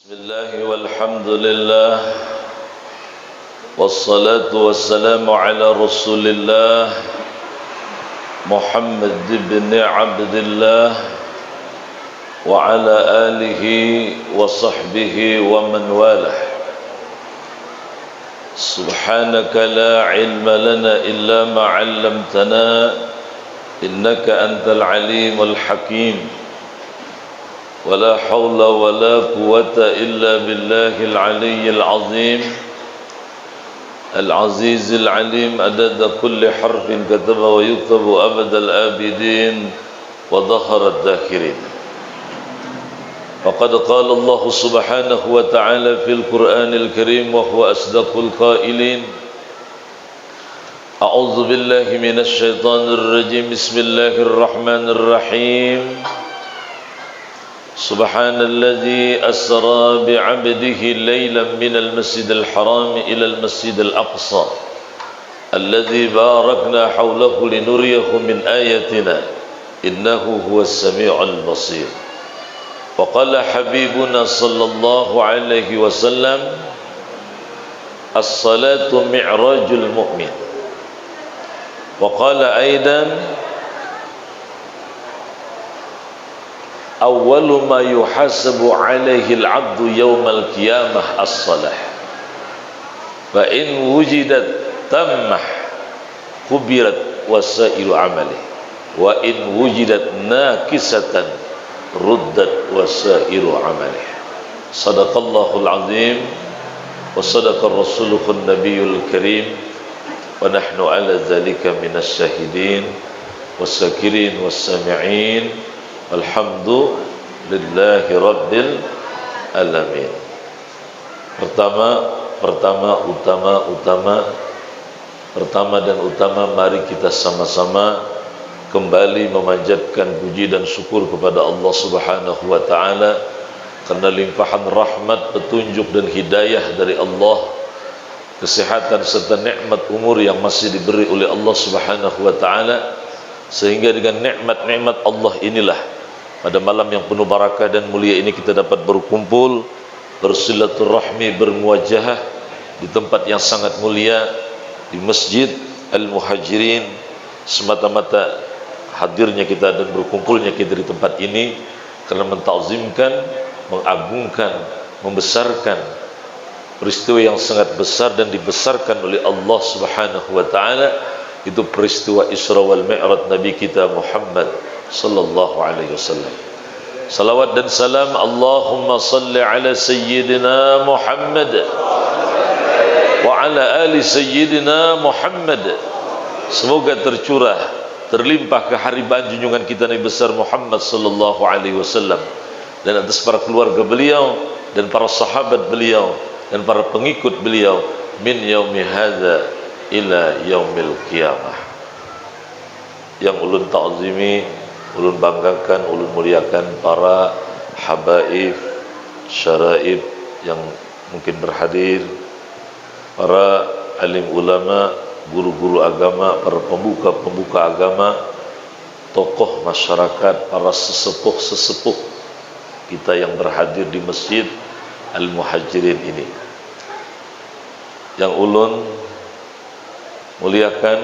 Bismillah walhamdulillah wassalatu wassalamu ala rasulillah Muhammad ibn Abdullah wa ala alihi wa sahbihi wa man walah. Subhanaka la ilma lana illa ma 'allamtana innaka antal alimul hakim. ولا حول ولا قوة إلا بالله العلي العظيم العزيز العليم عدد كل حرف كتب ويكتب أبد الآبدين وظهر الذاكرين. وقد قال الله سبحانه وتعالى في القرآن الكريم وهو أصدق القائلين: أعوذ بالله من الشيطان الرجيم بسم الله الرحمن الرحيم. سبحان الذي أسرى بعبده ليلا من المسجد الحرام إلى المسجد الأقصى الذي باركنا حوله لنريه من آياتنا إنه هو السميع البصير. وقال حبيبنا صلى الله عليه وسلم: الصلاة معراج المؤمن. وقال أيضا: awwalu ma yuhasabu alaihi al-'abdu yawmal qiyamah as-salah fa in wujidat tammah kubirat wasailu amali wa in wujidat nakisatan ruddat wasailu amali. Sadaqallahul azim wa sadaqa rasuluhun nabiyul karim wa nahnu ala dhalika minas syahidin was-sakirin was-sami'in. Alhamdulillahi Rabbil Alamin. Pertama dan utama, mari kita sama-sama kembali memanjatkan puji dan syukur kepada Allah Subhanahu wa Ta'ala karena limpahan rahmat, petunjuk dan hidayah dari Allah, kesehatan serta nikmat umur yang masih diberi oleh Allah Subhanahu wa Ta'ala, sehingga dengan nikmat-nikmat Allah inilah pada malam yang penuh barakah dan mulia ini kita dapat berkumpul, bersilaturahmi, bermuajahah di tempat yang sangat mulia, di Masjid Al-Muhajirin. Semata-mata hadirnya kita dan berkumpulnya kita di tempat ini karena mentakzimkan, mengagungkan, membesarkan peristiwa yang sangat besar dan dibesarkan oleh Allah Subhanahu wa Ta'ala, itu peristiwa Isra wal Mi'raj Nabi kita Muhammad sallallahu alaihi wasallam. Salawat dan salam Allahumma salli ala sayyidina Muhammad wa ala ali sayyidina Muhammad. Semoga tercurah, terlimpah keharibaan junjungan kita Nabi besar Muhammad sallallahu alaihi wasallam dan atas para keluarga beliau dan para sahabat beliau dan para pengikut beliau min yaumi hadza ila yaumil qiyamah. Yang ulun ta'zimi, ulun banggakan, ulun muliakan para habaib, syaraib yang mungkin berhadir, para alim ulama, guru-guru agama, para pembuka-pembuka agama, tokoh masyarakat, para sesepuh-sesepuh kita yang berhadir di Masjid Al-Muhajirin ini. Yang ulun muliakan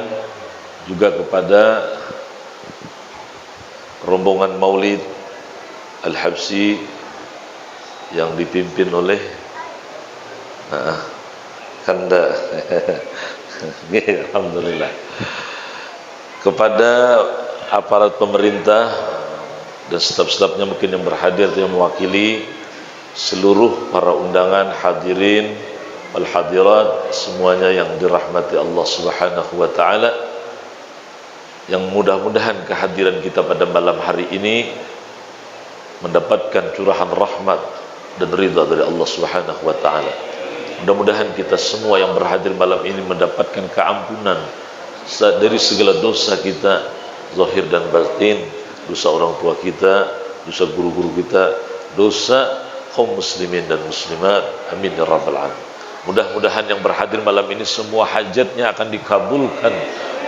juga kepada rombongan Maulid Al-Habsyi yang dipimpin oleh Kanda. Alhamdulillah. Kepada aparat pemerintah dan staf-stafnya mungkin yang berhadir, yang mewakili seluruh para undangan, hadirin wal hadirat, semuanya yang dirahmati Allah Subhanahu wa Ta'ala, yang mudah-mudahan kehadiran kita pada malam hari ini mendapatkan curahan rahmat dan ridha dari Allah Subhanahu wa Ta'ala. Mudah-mudahan kita semua yang berhadir malam ini mendapatkan keampunan dari segala dosa kita zahir dan batin, dosa orang tua kita, dosa guru-guru kita, dosa kaum muslimin dan muslimat. Amin ya rabbal alamin. Mudah-mudahan yang berhadir malam ini semua hajatnya akan dikabulkan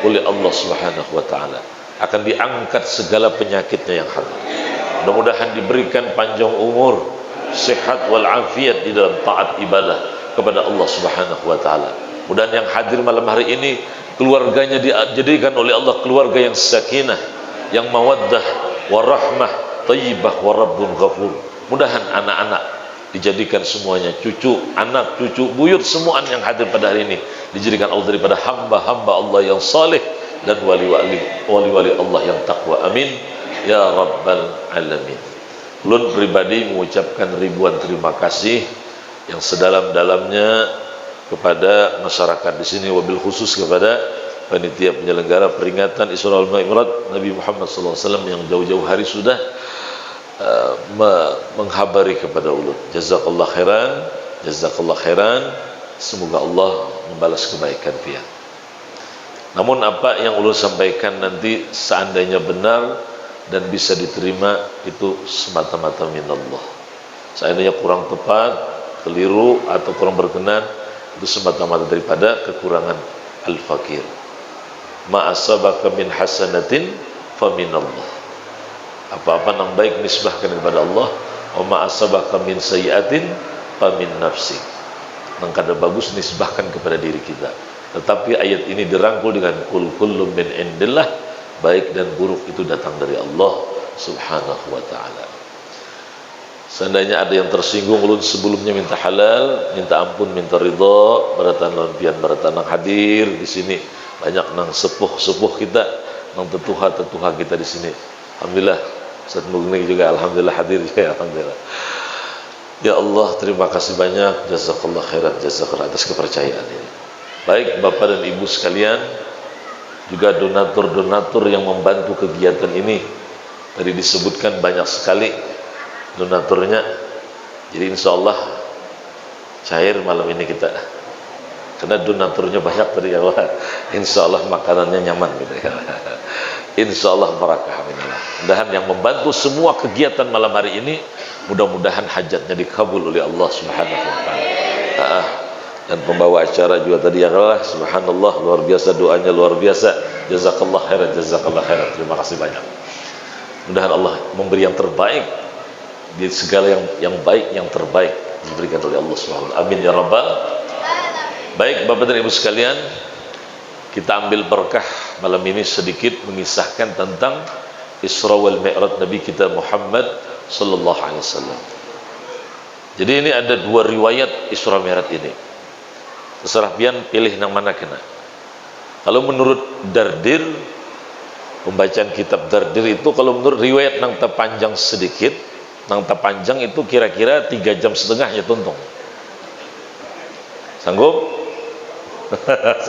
oleh Allah Subhanahu wa Ta'ala, akan diangkat segala penyakitnya yang hadir. Mudah-mudahan diberikan panjang umur, sehat wal afiat di dalam taat ibadah kepada Allah Subhanahu wa taala. Mudah-mudahan yang hadir malam hari ini keluarganya dijadikan oleh Allah keluarga yang sakinah, yang mawaddah, warahmah, thayyibah, warabbun ghafur. Mudah-mudahan anak-anak dijadikan semuanya, cucu, anak, cucu, buyut, semua yang hadir pada hari ini dijadikan Allah daripada hamba-hamba Allah yang saleh dan wali-wali Allah yang takwa. Amin ya rabbal alamin. Ulun pribadi mengucapkan ribuan terima kasih yang sedalam-dalamnya kepada masyarakat di sini, wabil khusus kepada panitia penyelenggara peringatan Isra wal Mi'raj Nabi Muhammad SAW yang jauh-jauh hari sudah menghabari kepada ulun. Jazakallah khairan, jazakallah khairan. Semoga Allah membalas kebaikan pihak. Namun apa yang ulun sampaikan nanti seandainya benar dan bisa diterima itu semata-mata minallah. Seandainya kurang tepat, keliru atau kurang berkenan, itu semata-mata daripada kekurangan al-fakir. Ma asabaka min hasanatin fa minallah. Apa-apa yang baik nisbahkan kepada Allah. Wa ma asabaka min sayyi'atin fa min nafsi. Yang kada bagus nisbahkan kepada diri kita. Tetapi ayat ini dirangkul dengan kul kullum min indillah, baik dan buruk itu datang dari Allah Subhanahu wa taala. Seandainya ada yang tersinggung ulun sebelumnya minta halal, minta ampun, minta ridha, baratan lampian baratan nang hadir di sini, banyak nang sepuh-sepuh kita, nang tetuha-tetuha kita di sini. Alhamdulillah, Ustaz Mugni juga alhamdulillah hadir ya, alhamdulillah. Ya Allah, terima kasih banyak, jazakallah khairan, jazakallah atas kepercayaan ini. Baik Bapak dan Ibu sekalian, juga donatur-donatur yang membantu kegiatan ini. Tadi disebutkan banyak sekali donaturnya. Jadi insya Allah cair malam ini kita, karena donaturnya banyak tadi ya Allah. Insya Allah makanannya nyaman gitu ya. Insya Allah barakah. Mudah-mudahan yang membantu semua kegiatan malam hari ini, mudah-mudahan hajatnya dikabul oleh Allah Subhanahu wa taala. Dan pembawa acara juga tadi ya Allah, subhanallah, luar biasa doanya, luar biasa. Jazakallah khairan, jazakallah khairan. Terima kasih banyak. Mudah-mudahan Allah memberi yang terbaik di segala yang baik, yang terbaik diberikan oleh Allah Subhanahu wa taala. Amin ya rabbal. Baik Bapak dan Ibu sekalian, kita ambil berkah malam ini sedikit mengisahkan tentang Isra wal Mi'raj Nabi kita Muhammad sallallahu alaihi wasallam. Jadi ini ada dua riwayat Isra Mi'raj ini. Terserah pian pilih yang mana kena. Kalau menurut Dardir, pembacaan kitab Dardir itu, kalau menurut riwayat nang terpanjang sedikit, nang terpanjang itu kira-kira 3,5 jam ya tuntung. Sanggup?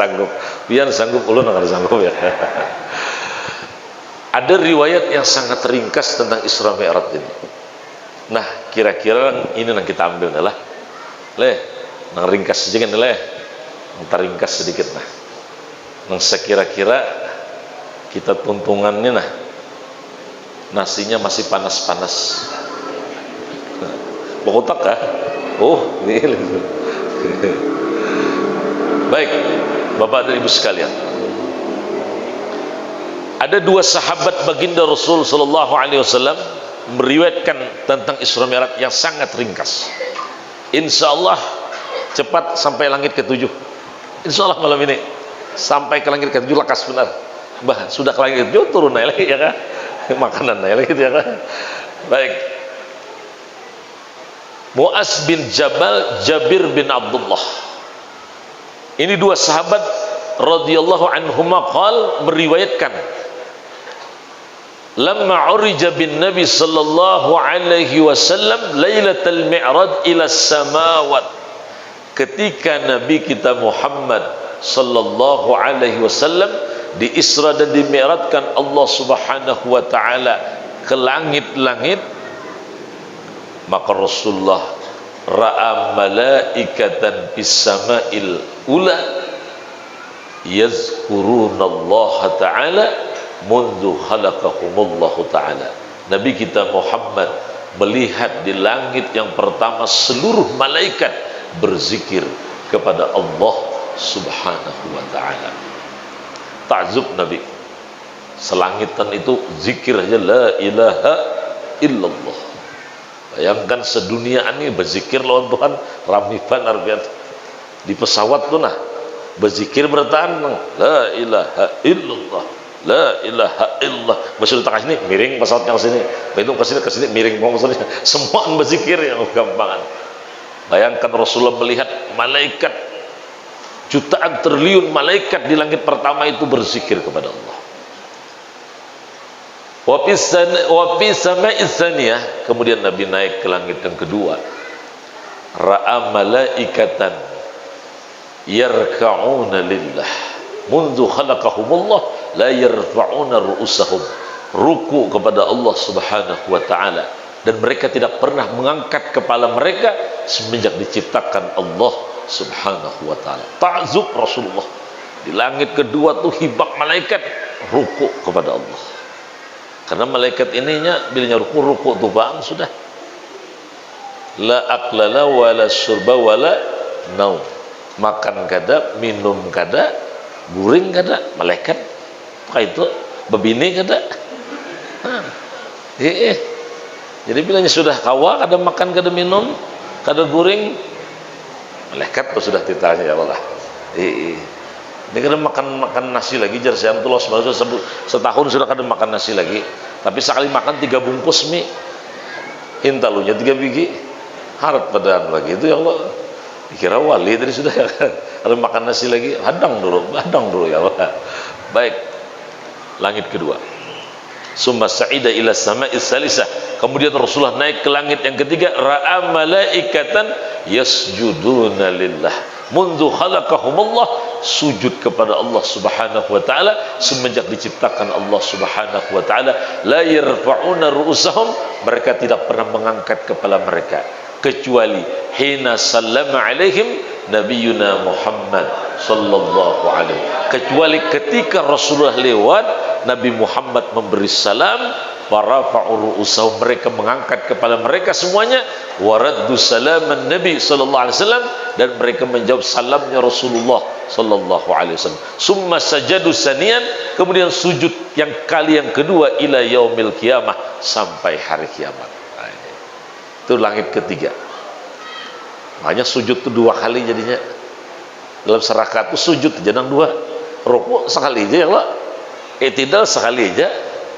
Sanggup. Pian sanggup, ulun nggak sanggup ya. Ada riwayat yang sangat ringkas tentang Isra Mi'raj ini. Nah, kira-kira ini yang kita ambil adalah nang ringkas saja kan nang ringkas sedikit nah. Nang sekira-kira kita tuntungannya nah. Nasinya masih panas-panas. Bokotak kah? Oh, ini. Baik, Bapak dan Ibu sekalian. Ada dua sahabat baginda Rasul sallallahu alaihi wasallam meriwayatkan tentang Isra Mi'raj yang sangat ringkas. Insyaallah cepat sampai langit ke-7. Insyaallah malam ini sampai ke langit ke-7 lekas benar. Bah, sudah ke langit ke-7 turun naik lagi ya kan? Makanan naik lagi ya kan? Baik. Mu'az bin Jabal, Jabir bin Abdullah. Ini dua sahabat radhiyallahu anhuma qal meriwayatkan, lamma urija bin Nabi sallallahu alaihi wasallam lailatul mi'raj ila samawat, ketika Nabi kita Muhammad sallallahu alaihi wasallam di Isra dan di Mi'rajkan Allah Subhanahu wa taala ke langit-langit, maka Rasulullah ra'a malaikatan bis sama'il ula yazkurunallaha ta'ala mundu khalaqahumullahu ta'ala. Nabi kita Muhammad melihat di langit yang pertama seluruh malaikat berzikir kepada Allah Subhanahu wa ta'ala. Ta'zub Nabi, selangitan itu zikir aja la ilaha illallah. Bayangkan sedunia ini berzikir lawan Tuhan rami benar. Di pesawat tuh nah berzikir bertahan la ilaha illallah, la ilaha illallah. Maksud tak sini miring pesawatnya ke sini, begitu ke sini miring maksudnya. Semua berzikir yang gampangan. Bayangkan Rasulullah melihat malaikat jutaan triliun malaikat di langit pertama itu berzikir kepada Allah. Wa fi sama'is tsaniyah, kemudian Nabi naik ke langit yang kedua. Ra'a malaikatan yarka'una lillah mundu khalaqahumullah la yarfa'una ru'usahum, ruku kepada Allah Subhanahu wa taala, dan mereka tidak pernah mengangkat kepala mereka semenjak diciptakan Allah Subhanahu wa taala. Ta'zub Rasulullah di langit kedua tuh hibak malaikat ruku kepada Allah. Karena malaikat ininya bilanya ruku tuh bang sudah. La aklala wala surba wala naum. Makan kada, minum kada, guring kada, malaikat. Apa itu? Bebini kada. Jadi bilanya sudah kawa kada makan kada minum, kada guring, malaikat tuh sudah ditanya ya Allah. Ini kada makan nasi lagi, jar saya tuh setahun sudah kada makan nasi lagi, tapi sekali makan 3 bungkus mie, hintalunya 3 biji, harap padaan lagi itu ya Allah. Dikira wali tadi sudah ya kan, kada makan nasi lagi, hadang dulu ya Allah. Baik, langit kedua. Summa sa'ida ila sama'is salisah, kemudian Rasulullah naik ke langit yang ketiga. Ra'a malaikatan yasjuduna lillah mundu khalaqahumullah, sujud kepada Allah Subhanahu wa taala semenjak diciptakan Allah Subhanahu wa taala. La yarfa'una ru'usahum, mereka tidak pernah mengangkat kepala mereka kecuali hina sallama alaihim nabiyuna Muhammad sallallahu alaihi, kecuali ketika Rasulullah lewat Nabi Muhammad memberi salam, farafa'u ru'usahum, mereka mengangkat kepala mereka semuanya, waraddu salaman Nabi sallallahu alaihi wasallam, dan mereka menjawab salamnya Rasulullah sallallahu alaihi wasallam. Summa sajadu sanian, kemudian sujud yang kali yang kedua ila yaumil qiyamah, sampai hari kiamat. Itu langit ketiga. Makanya sujud itu 2 kali jadinya. Dalam serakat itu sujud jangan 2, rukuk sekali aja ya Allah, i'tidal sekali aja,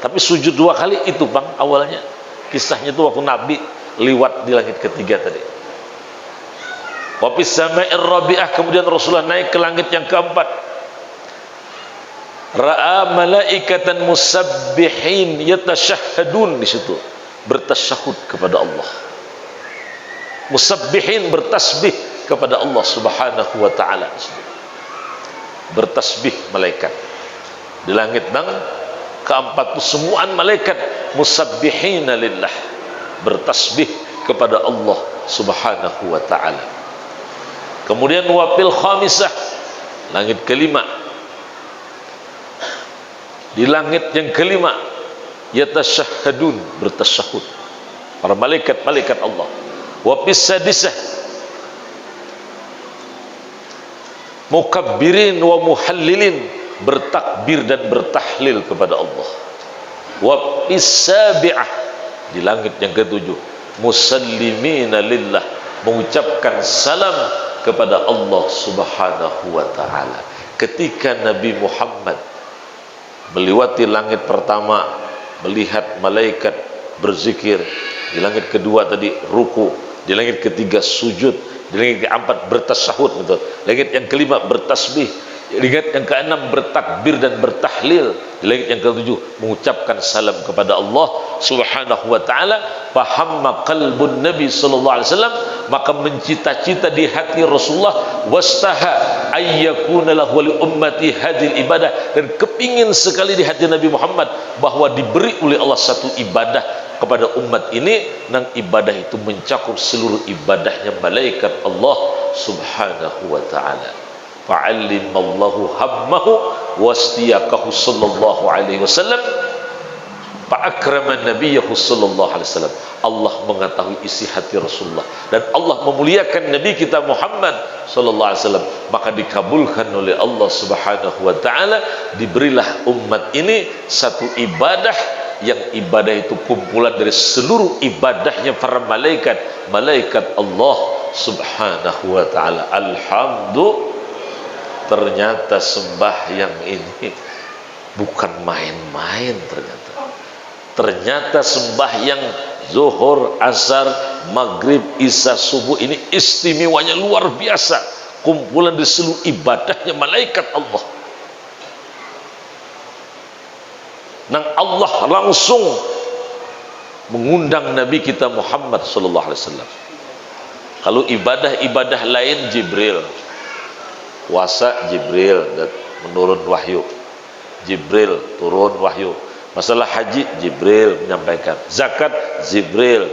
tapi sujud 2 kali itu bang awalnya. Kisahnya itu waktu Nabi liwat di langit ketiga tadi. Wa fis sama'ir rabi'ah, kemudian Rasulullah naik ke langit yang keempat. Ra'a malaikatan musabbihin yatashahhadun, di situ bertasyahud kepada Allah. Musabbihin bertasbih kepada Allah Subhanahu wa taala. Bertasbih malaikat. Di langit nang keempat itu semuaan malaikat musabbihina lillah, bertasbih kepada Allah Subhanahu wa taala. Kemudian wafil khamisah, langit kelima. Di langit yang kelima yatasyahhadun, bertasyahud para malaikat Allah. Wa fis sadisah mukabbirin wa muhallilin, bertakbir dan bertahlil kepada Allah. Wa fis sabi'ah, di langit yang ketujuh musallimina lillah, mengucapkan salam kepada Allah Subhanahu wa taala. Ketika Nabi Muhammad melewati langit pertama, melihat malaikat berzikir, di langit kedua tadi ruku, di langit ketiga sujud, di langit keempat bertasyahud, betul. Langit yang kelima bertasbih, di langit yang keenam bertakbir dan bertahlil, di langit yang ketujuh mengucapkan salam kepada Allah Subhanahu wa taala. Fahamma qalbun Nabi sallallahu alaihi wasallam, maka mencita-cita di hati Rasulullah, wastaha ayyakuna lahu li ummati hadhil ibadah, dan kepingin sekali di hati Nabi Muhammad bahwa diberi oleh Allah satu ibadah kepada umat ini, dan ibadah itu mencakup seluruh ibadahnya malaikat Allah Subhanahu wa taala. Fa'allimallahu hammahu wastiyaqahu sallallahu alaihi wasallam, fa'akrama nabiyahu sallallahu alaihi wasallam. Allah mengetahui isi hati Rasulullah, dan Allah memuliakan Nabi kita Muhammad sallallahu alaihi wasallam, maka dikabulkan oleh Allah Subhanahu wa taala, diberilah umat ini satu ibadah yang ibadah itu kumpulan dari seluruh ibadahnya para malaikat, malaikat Allah subhanahu wa ta'ala. Alhamdulillah, ternyata sembahyang ini bukan main-main. Ternyata sembahyang zuhur, asar, maghrib, isya, subuh ini istimewanya luar biasa, kumpulan dari seluruh ibadahnya malaikat Allah. Nang Allah langsung mengundang Nabi kita Muhammad sallallahu alaihi wasallam. Kalau ibadah-ibadah lain Jibril, puasa Jibril menurun wahyu, Jibril turun wahyu. Masalah haji Jibril menyampaikan, zakat Jibril,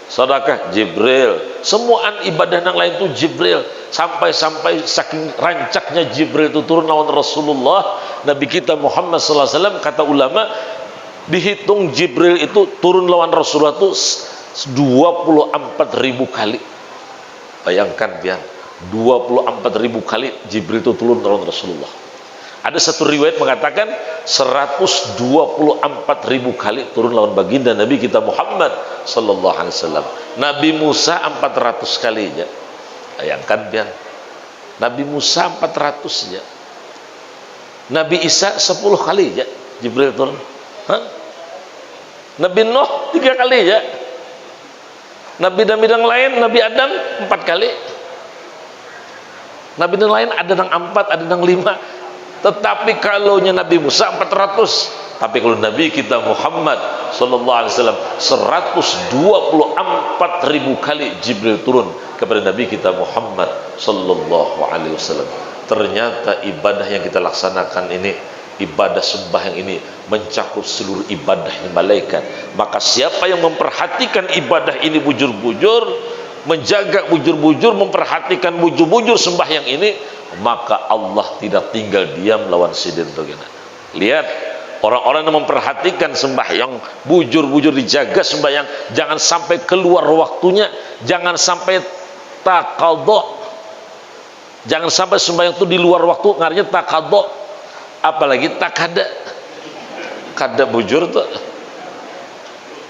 sedekah Jibril, semuaan ibadah yang lain itu Jibril. Sampai saking rancaknya Jibril itu turun lawan Rasulullah Nabi kita Muhammad sallallahu alaihi wasallam, kata ulama dihitung Jibril itu turun lawan Rasulullah itu 24.000 kali. Bayangkan biar 24.000 kali Jibril itu turun lawan Rasulullah. Ada satu riwayat mengatakan 124.000 kali turun lawan baginda Nabi kita Muhammad sallallahu alaihi wasallam. Nabi Musa 400 kali ya. Bayangkan biar Nabi Musa 400 ya. Nabi Isa 10 kali ya Jibril turun. Nabi Nuh 3 kali ya. Nabi-nabi yang lain, Nabi Adam 4 kali. Nabi yang lain ada yang 4, ada yang 5. Tetapi kalau Nabi Musa 400, tapi kalau Nabi kita Muhammad sallallahu alaihi wasallam 124.000 kali Jibril turun kepada Nabi kita Muhammad sallallahu alaihi wasallam. Ternyata ibadah yang kita laksanakan ini, ibadah sembahyang ini mencakup seluruh ibadahnya malaikat. Maka siapa yang memperhatikan ibadah ini bujur-bujur, menjaga bujur-bujur, memperhatikan bujur-bujur sembahyang ini, maka Allah tidak tinggal diam lawan sidin begini. Lihat orang-orang yang memperhatikan sembahyang bujur-bujur, dijaga sembahyang, jangan sampai keluar waktunya, jangan sampai taqadha, jangan sampai sembahyang itu di luar waktu, ngarinya taqadha, apalagi takada. Kada bujur tuh,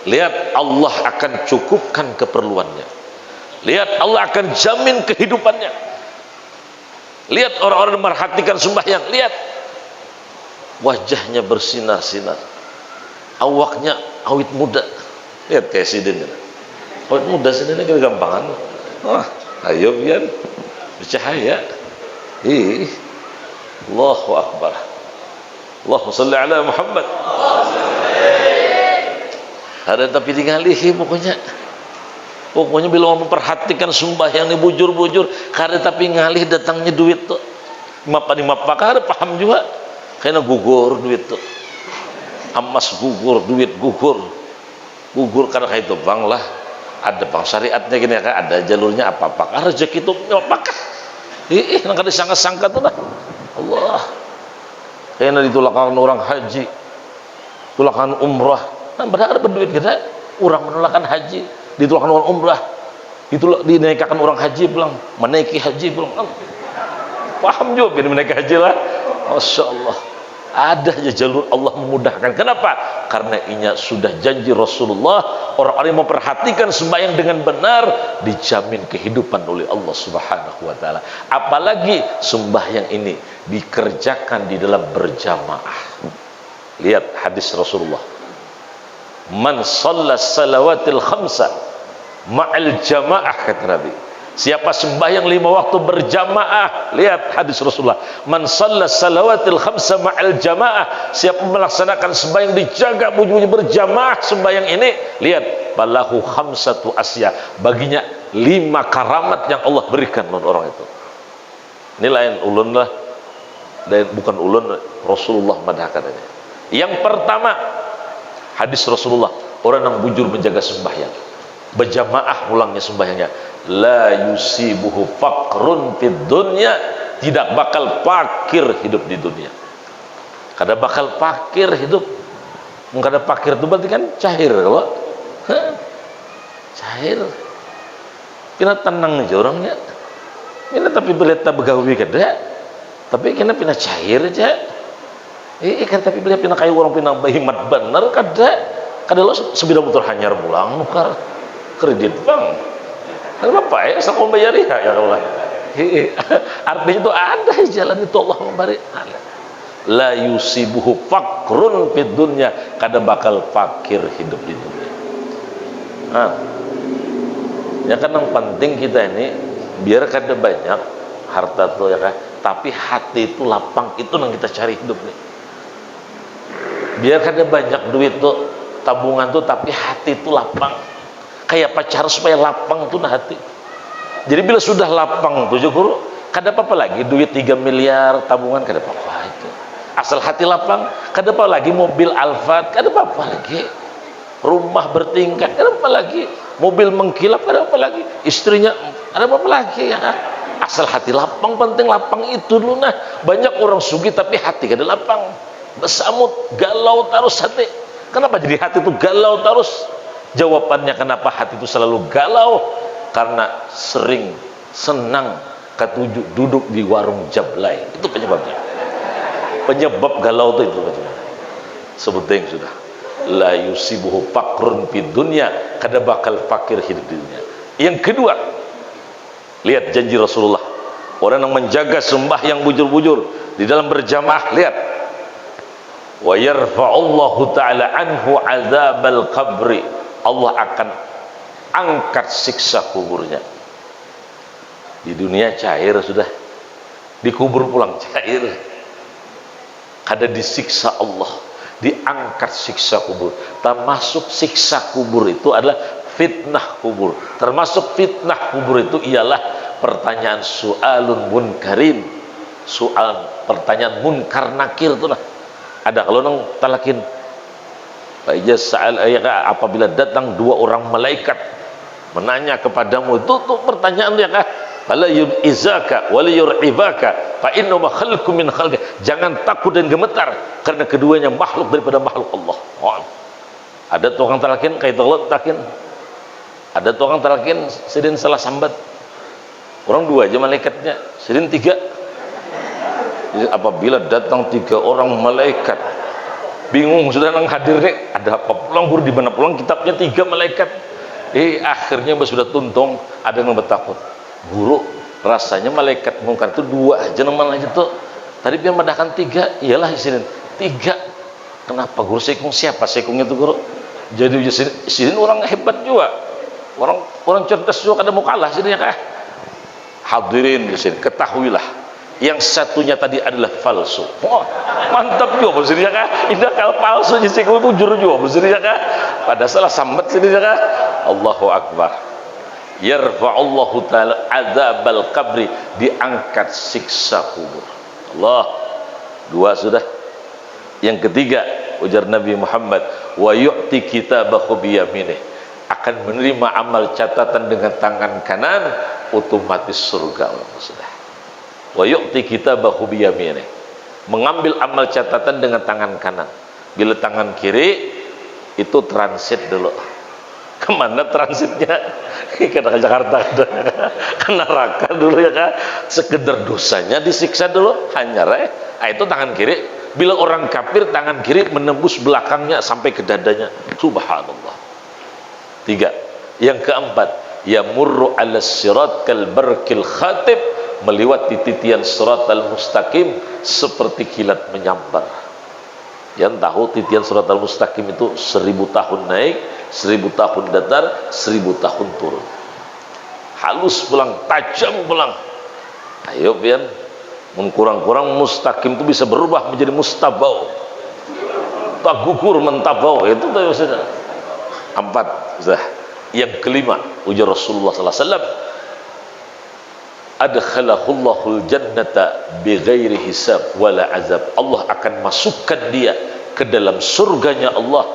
lihat Allah akan cukupkan keperluannya, lihat Allah akan jamin kehidupannya. Lihat orang-orang yang memperhatikan sembahyang, lihat wajahnya bersinar-sinar, awaknya awit muda. Lihat kayak sidin, awit muda sidin ini gampangan. Wah, ayo biar bercahaya. Allahu Akbar. Allahumma sholli ala Muhammad. Ada tapi tingalihi pokoknya. Pokoknya bila mau memperhatikan sembahyang ini bujur-bujur, karena tapi ngalih datangnya duit tuh. Mapa kada paham juga. Karena gugur duit tuh. Emas gugur, duit gugur. Gugur karena kayak itu bang lah. Ada bang syariatnya gini kan, ada jalurnya apa-apa. Rezeki itu apakah? Nang kada disangka-sangka tuh lah. Allah. Karena ditulakan orang haji, tulakan umrah. Nah, benar berduit kita. Orang menulakan haji, ditolakkan orang umrah, itulah dinaikkan orang haji pulang, menaiki haji pulang. Paham juga ini menaiki haji lah. Masya Allah, ada aja jalur Allah memudahkan. Kenapa? Karena ini sudah janji Rasulullah, orang-orang yang memperhatikan sembahyang dengan benar dijamin kehidupan oleh Allah Subhanahu wa taala. Apalagi sembahyang ini dikerjakan di dalam berjamaah. Lihat hadis Rasulullah, man shalla salawatil khamsa ma'al jamaah, kata Nabi, siapa sembahyang 5 waktu berjamaah. Lihat hadis Rasulullah, man shalla salawatil khamsa ma'al jamaah, siapa melaksanakan sembahyang dijaga bujur berjamaah sembahyang ini, lihat balahu khamsatu asya, baginya 5 karamat yang Allah berikan orang itu. Ini lain ulun lah, dan bukan ulun, Rasulullah madahkan ini. Yang pertama hadis Rasulullah, orang yang bujur menjaga sembahyang, berjamaah ulangnya sembahyangnya, la yusibuhu faqrun fid dunya, tidak bakal fakir hidup di dunia. Kada bakal fakir hidup. Kada fakir itu berarti kan cair, kalau cair. Pina tenang aja orangnya. Pina tapi beleta begawi kada. Tapi kena pina cair aja. Kan tapi beliau pina kayu orang pina bahimat benar kada. kadang lo sepeda motor hanyar pulang nukar kredit bang. Kenapa ya? Asal kau bayar ya Allah. Artinya itu ada jalan itu Allah memberi. La yusibuhu fakrun fid dunya, kada bakal fakir hidup di dunia. Nah, ya kan yang penting kita ini biar kada banyak harta tuh ya kan, tapi hati itu lapang, itu yang kita cari hidup nih. Biar kada banyak duit tuh tabungan tuh, tapi hati itu lapang. Kayak pacar supaya lapang tuh nah hati. Jadi bila sudah lapang tuh guru, kada apa-apa lagi duit 3 miliar tabungan kada apa-apa itu. Asal hati lapang, kada apa lagi mobil Alphard, kada apa lagi rumah bertingkat, kada apa lagi mobil mengkilap, kada apa lagi istrinya, kada apa lagi ya kan? Asal hati lapang, penting lapang itu dulu nah. Banyak orang sugih tapi hati kada lapang, besamut galau terus hati. Kenapa jadi hati itu galau terus? Jawabannya kenapa hati itu selalu galau, karena sering senang ketujuh duduk di warung jablay. Itu penyebabnya. Penyebab galau itu bagaimana? Sebutin sudah. La yusibuhu fakrun fid dunya, kada bakal fakir hidup di dunia. Yang kedua, lihat janji Rasulullah. Orang yang menjaga sembahyang bujur-bujur di dalam berjamaah, lihat. Wa yarfa'ullahu ta'ala anhu azabal qabri. Allah akan angkat siksa kuburnya. Di dunia cair sudah. Dikubur pulang cair. Kada disiksa Allah, diangkat siksa kubur. Termasuk siksa kubur itu adalah fitnah kubur. Termasuk fitnah kubur itu ialah pertanyaan soalun munkarin, soal pertanyaan munkar nakir itu lah. Ada kalau nang talakin apabila datang 2 orang malaikat menanya kepadamu, itu tuh pertanyaan ya kah? Fala yub'izaka wala yur'ibaka fa innahu khalqun min khalqi. Jangan takut dan gemetar karena keduanya makhluk daripada makhluk Allah. Oh. Ada tukang talakin kayak tolot takin. Ada tukang talakin sidin salah sambat. Orang 2 aja malaikatnya, sidin 3. Jadi apabila datang 3 orang malaikat, bingung sudah nang hadir nih, ada apa pulang guru di mana pulang kitabnya 3 malaikat. Akhirnya sudah tuntung, ada yang bertakut. Guru, rasanya malaikat mungkar itu 2 aja namanya tuh. Tadi biar mendahkan 3, iyalah isinin 3. Kenapa guru sekung siapa sekung itu guru? Jadi isinin orang hebat juga, orang cerdas juga, kada mau kalah sini ya kah? Hadirin di sini, ketahuilah yang satunya tadi adalah palsu. Oh, mantap juga bersini ya kah? Indah kalau palsu jadi sekung itu jujur juga bersini ya kah? Pada salah sambat sini ya kah? Allahu Akbar. Yarfa'ullahu ta'ala azabal qabri, diangkat siksa kubur. Allah. 2 sudah. Yang ketiga, ujar Nabi Muhammad, wa yu'ti kitabahu biyaminih, akan menerima amal catatan dengan tangan kanan, otomatis surga. Allah sudah. Wa yu'ti kitabahu biyaminih, mengambil amal catatan dengan tangan kanan. Bila tangan kiri itu transit dulu. Kemana transitnya? Ke Jakarta, ke neraka dulu ya kan? Sekedar dosanya disiksa dulu, hanya itu tangan kiri. Bila orang kafir, tangan kiri menembus belakangnya sampai ke dadanya. Subhanallah. 3. Yang keempat, yamurru ala sirat kal barkil khatib, melewati titian sirat al mustaqim seperti kilat menyambar. Yang tahu titian sirat al mustaqim itu 1000 tahun naik, 1000 tahun datar, 1000 tahun turun. Halus pulang, tajam pulang. Ayo pian, kurang-kurang mustaqim itu bisa berubah menjadi mustabau. Tak gugur mentabau, itu sudah. 4 sudah. Yang kelima, ujar Rasulullah sallallahu alaihi wasallam, adkhalahullahu jannata bighairi hisab wala azab. Allah akan masukkan dia ke dalam surganya Allah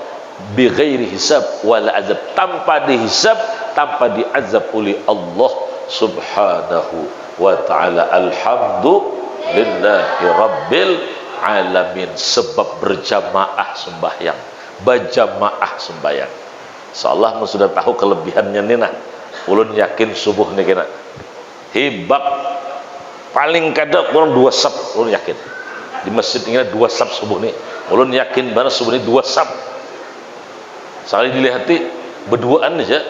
bighairi hisab wala azab, tanpa dihisab, tanpa diazab oleh Allah subhanahu wa ta'ala. Alhamdulillahi rabbil alamin. Sebab berjamaah sembahyang, berjamaah sembahyang. Insyaallah sudah tahu kelebihannya nih nah. Ulun yakin subuh nih kena hebab paling kadang orang 2 sab, ulun yakin di masjid ini 2 sab subuh nih. Ulun yakin benar subuh ini 2 sab. Sekali dilihati berduaan aja.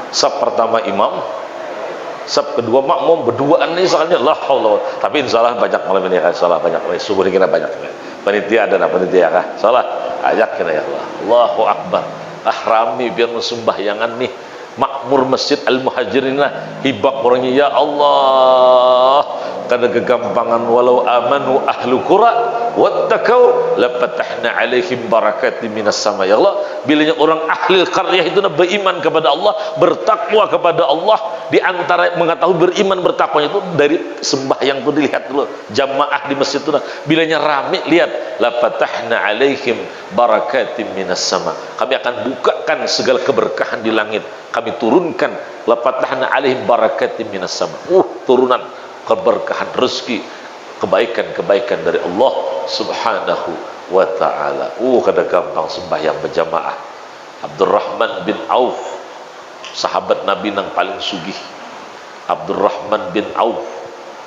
Sab pertama imam, sab kedua makmum, berduaan nih soalnya la haula. Tapi insyaallah banyak malam ini kan, insyaallah banyak. Subuh ini kira banyak. Panitia ada nak panitia kah? Insyaallah ajak kena ya Allah. Allahu akbar. Rami biar sembahyangan nih makmur Masjid Al-Muhajirin lah, hibak orangnya ya Allah. Karena kegampangan walau amanu ahlu qura wattaqau lafatahna alaihim barakatim minas sama. Ya Allah, bilanya orang ahli qaryah itu beriman kepada Allah, bertakwa kepada Allah, di antara mengetahui beriman bertakwanya itu dari sembahyang itu dilihat dulu jamaah di masjid itu, bilanya rame lihat lafatahna alaihim barakatim minas sama. Kami akan bukakan segala keberkahan di langit, kami turunkan lafatahna alaihim barakatim minas sama. Turunan keberkahan rezeki, kebaikan-kebaikan dari Allah Subhanahu wa ta'ala. Kada gampang sembahyang berjamaah. Abdurrahman bin Auf, sahabat Nabi yang paling sugih. Abdurrahman bin Auf,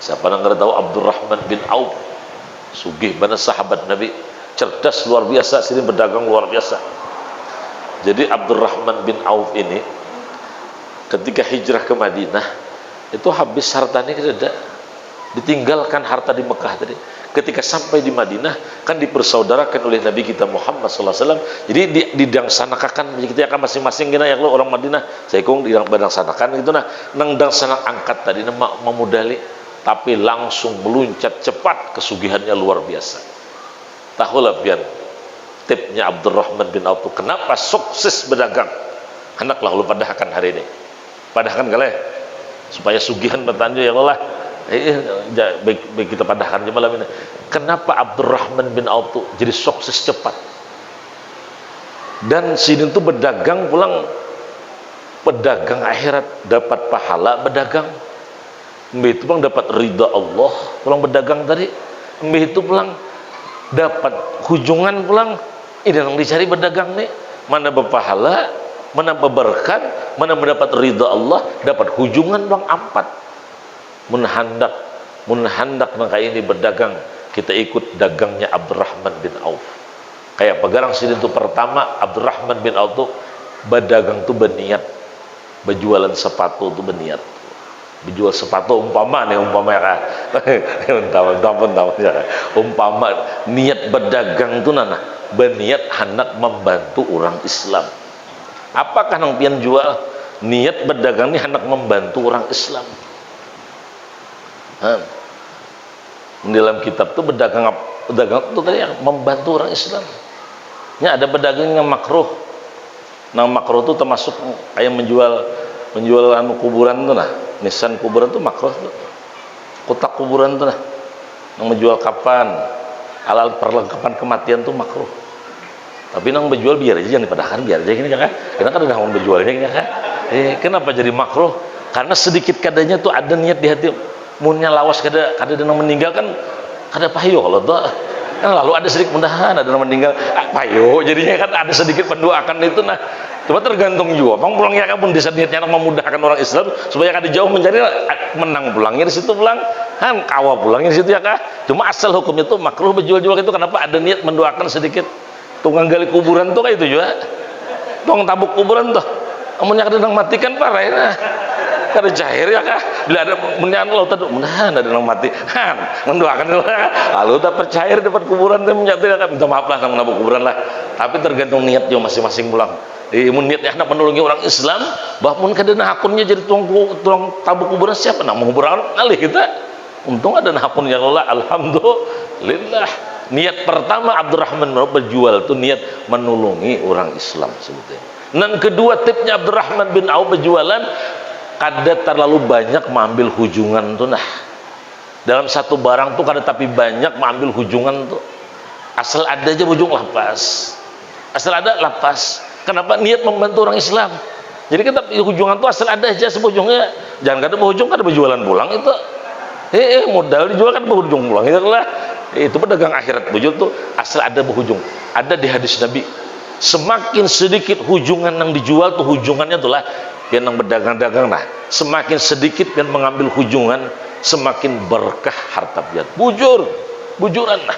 siapa yang nggak tahu Abdurrahman bin Auf? Sugih mana sahabat Nabi, cerdas luar biasa, sini berdagang luar biasa. Jadi Abdurrahman bin Auf ini ketika hijrah ke Madinah itu habis hartanya tidak, ditinggalkan harta di Mekah tadi. Ketika sampai di Madinah kan dipersaudarakan oleh Nabi kita Muhammad SAW. Jadi didangsanakan kita akan masing-masing kita ya orang Madinah saya kong didangsanakan gitu, nah nang dangsanak angkat tadi nama memudali, tapi langsung meluncat cepat, kesugihannya luar biasa. Tahulah biar tipnya Abdurrahman bin Auf kenapa sukses berdagang. Anaklah lu padahkan hari ini, padahkan kalian supaya sugihan bertanya ya Allah. Baik kita padahkan aja malam ini. Kenapa Abdurrahman bin Auf tuh jadi sukses cepat? Dan sini tuh berdagang pulang, pedagang akhirat dapat pahala berdagang. Mbah itu pulang dapat ridha Allah pulang berdagang tadi. Mbah itu pulang dapat hujungan pulang. Ini yang dicari berdagang nih. Mana berpahala, mana berberkat, mana mendapat ridha Allah, dapat hujungan bang ampat. Munhandak nang kayak ini berdagang, kita ikut dagangnya Abdurrahman bin Auf. Kayak pegarang sini tuh pertama Abdurrahman bin Auf tuh berdagang tuh berniat, berjualan sepatu tuh berniat, berjual sepatu umpama ya umpama niat berdagang tuh nana berniat hendak membantu orang Islam. Apakah nang pian jual niat berdagang ini hendak membantu orang Islam? Di dalam kitab tuh berdagang itu tadi yang membantu orang Islam. Ya ada berdagang yang makruh. Nah makruh itu termasuk kayak menjual anu kuburan tuh nah, nisan kuburan tuh makruh tuh. Kotak kuburan tuh nah, yang menjual kapan, alat perlengkapan kematian tuh makruh. Tapi nang berjual biar aja jangan dipadahkan, biar aja gini kan. Karena kan udah mau berjualnya gini kan. Kenapa jadi makruh? Karena sedikit kadanya tuh ada niat di hati. Munnya lawas kada yang meninggal kan kada payo kalau tuh kan lalu ada sedikit mudahan ada yang meninggal payo jadinya kan ada sedikit pendoakan itu. Nah cuma tergantung juga bang pulangnya kamu di niatnya memudahkan orang Islam supaya kada jauh mencari menang pulangnya di situ pulang kan kawa pulangnya di situ ya kah. Cuma asal hukumnya tuh makruh berjual-jual itu kenapa ada niat mendoakan sedikit. Tukang gali kuburan tuh kayak itu juga, tukang tabuk kuburan tuh amunnya kada nang matikan parah ya. Kada cair ya kah bila ada menyan lo tadi mudahan ada yang mati mendoakan lalu dapat cair dapat kuburan itu menyatu kan minta maaf lah nang nabuk kuburan lah, tapi tergantung niat juga masing-masing pulang. Mun niatnya hendak menolongi orang Islam bahmun kada hakunnya jadi tuang tabuk kuburan siapa nak menguburan kali kita untung ada hakun ya Allah alhamdulillah. Niat pertama Abdurrahman berjual itu niat menolongi orang Islam sebetulnya. Dan kedua tipnya Abdurrahman bin Auf berjualan kada terlalu banyak mengambil hujungan tuh nah dalam satu barang tuh kada tapi banyak mengambil hujungan tuh asal ada aja hujung lapas, asal ada lapas. Kenapa? Niat membantu orang Islam. Jadi kita hujungan tuh asal ada aja sebujungnya, jangan kada berhujung kada berjualan pulang itu modal dijual kan berhujung pulang itu pedagang akhirat bujul tuh asal ada berhujung. Ada di hadis Nabi semakin sedikit hujungan yang dijual tuh hujungannya tuh lah yang berdagang-dagang nah semakin sedikit yang mengambil hujungan semakin berkah harta pian bujuran nah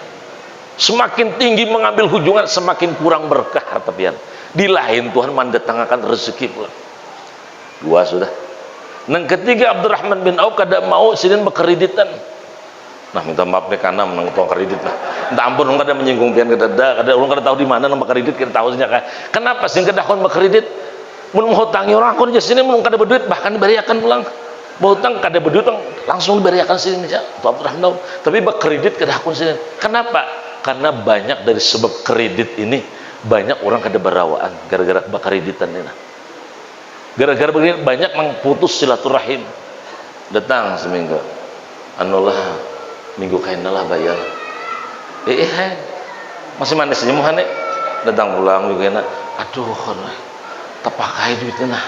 Semakin tinggi mengambil hujungan, semakin kurang berkah harta pian. Di lain Tuhan mendatangkan rezeki pula. Dua sudah. Nang ketiga Abdurrahman bin Auf kada mau sidin berkreditan. Nah minta maaf nih karena menang tuang kredit lah. Entah ampun orang kada menyinggung pian kada orang kada tahu di mana nama kredit kita tahu saja. Kenapa sih kada kon berkredit? Mun mau hutangi orang kon sini mun kada berduit bahkan diberiakan pulang. Mau hutang kada berduit langsung diberiakan sini aja. Tuh Abdurrahman. Tapi berkredit kada kon sini. Kenapa? Karena banyak dari sebab kredit ini banyak orang kada berawaan gara-gara berkreditan ini. Gara-gara begini banyak mengputus silaturahim. Datang seminggu, anulah minggu kainnya lah bayar. Masih manis nyemuhan datang pulang minggu kainnya. Aduh, tak pakai duitnya nah.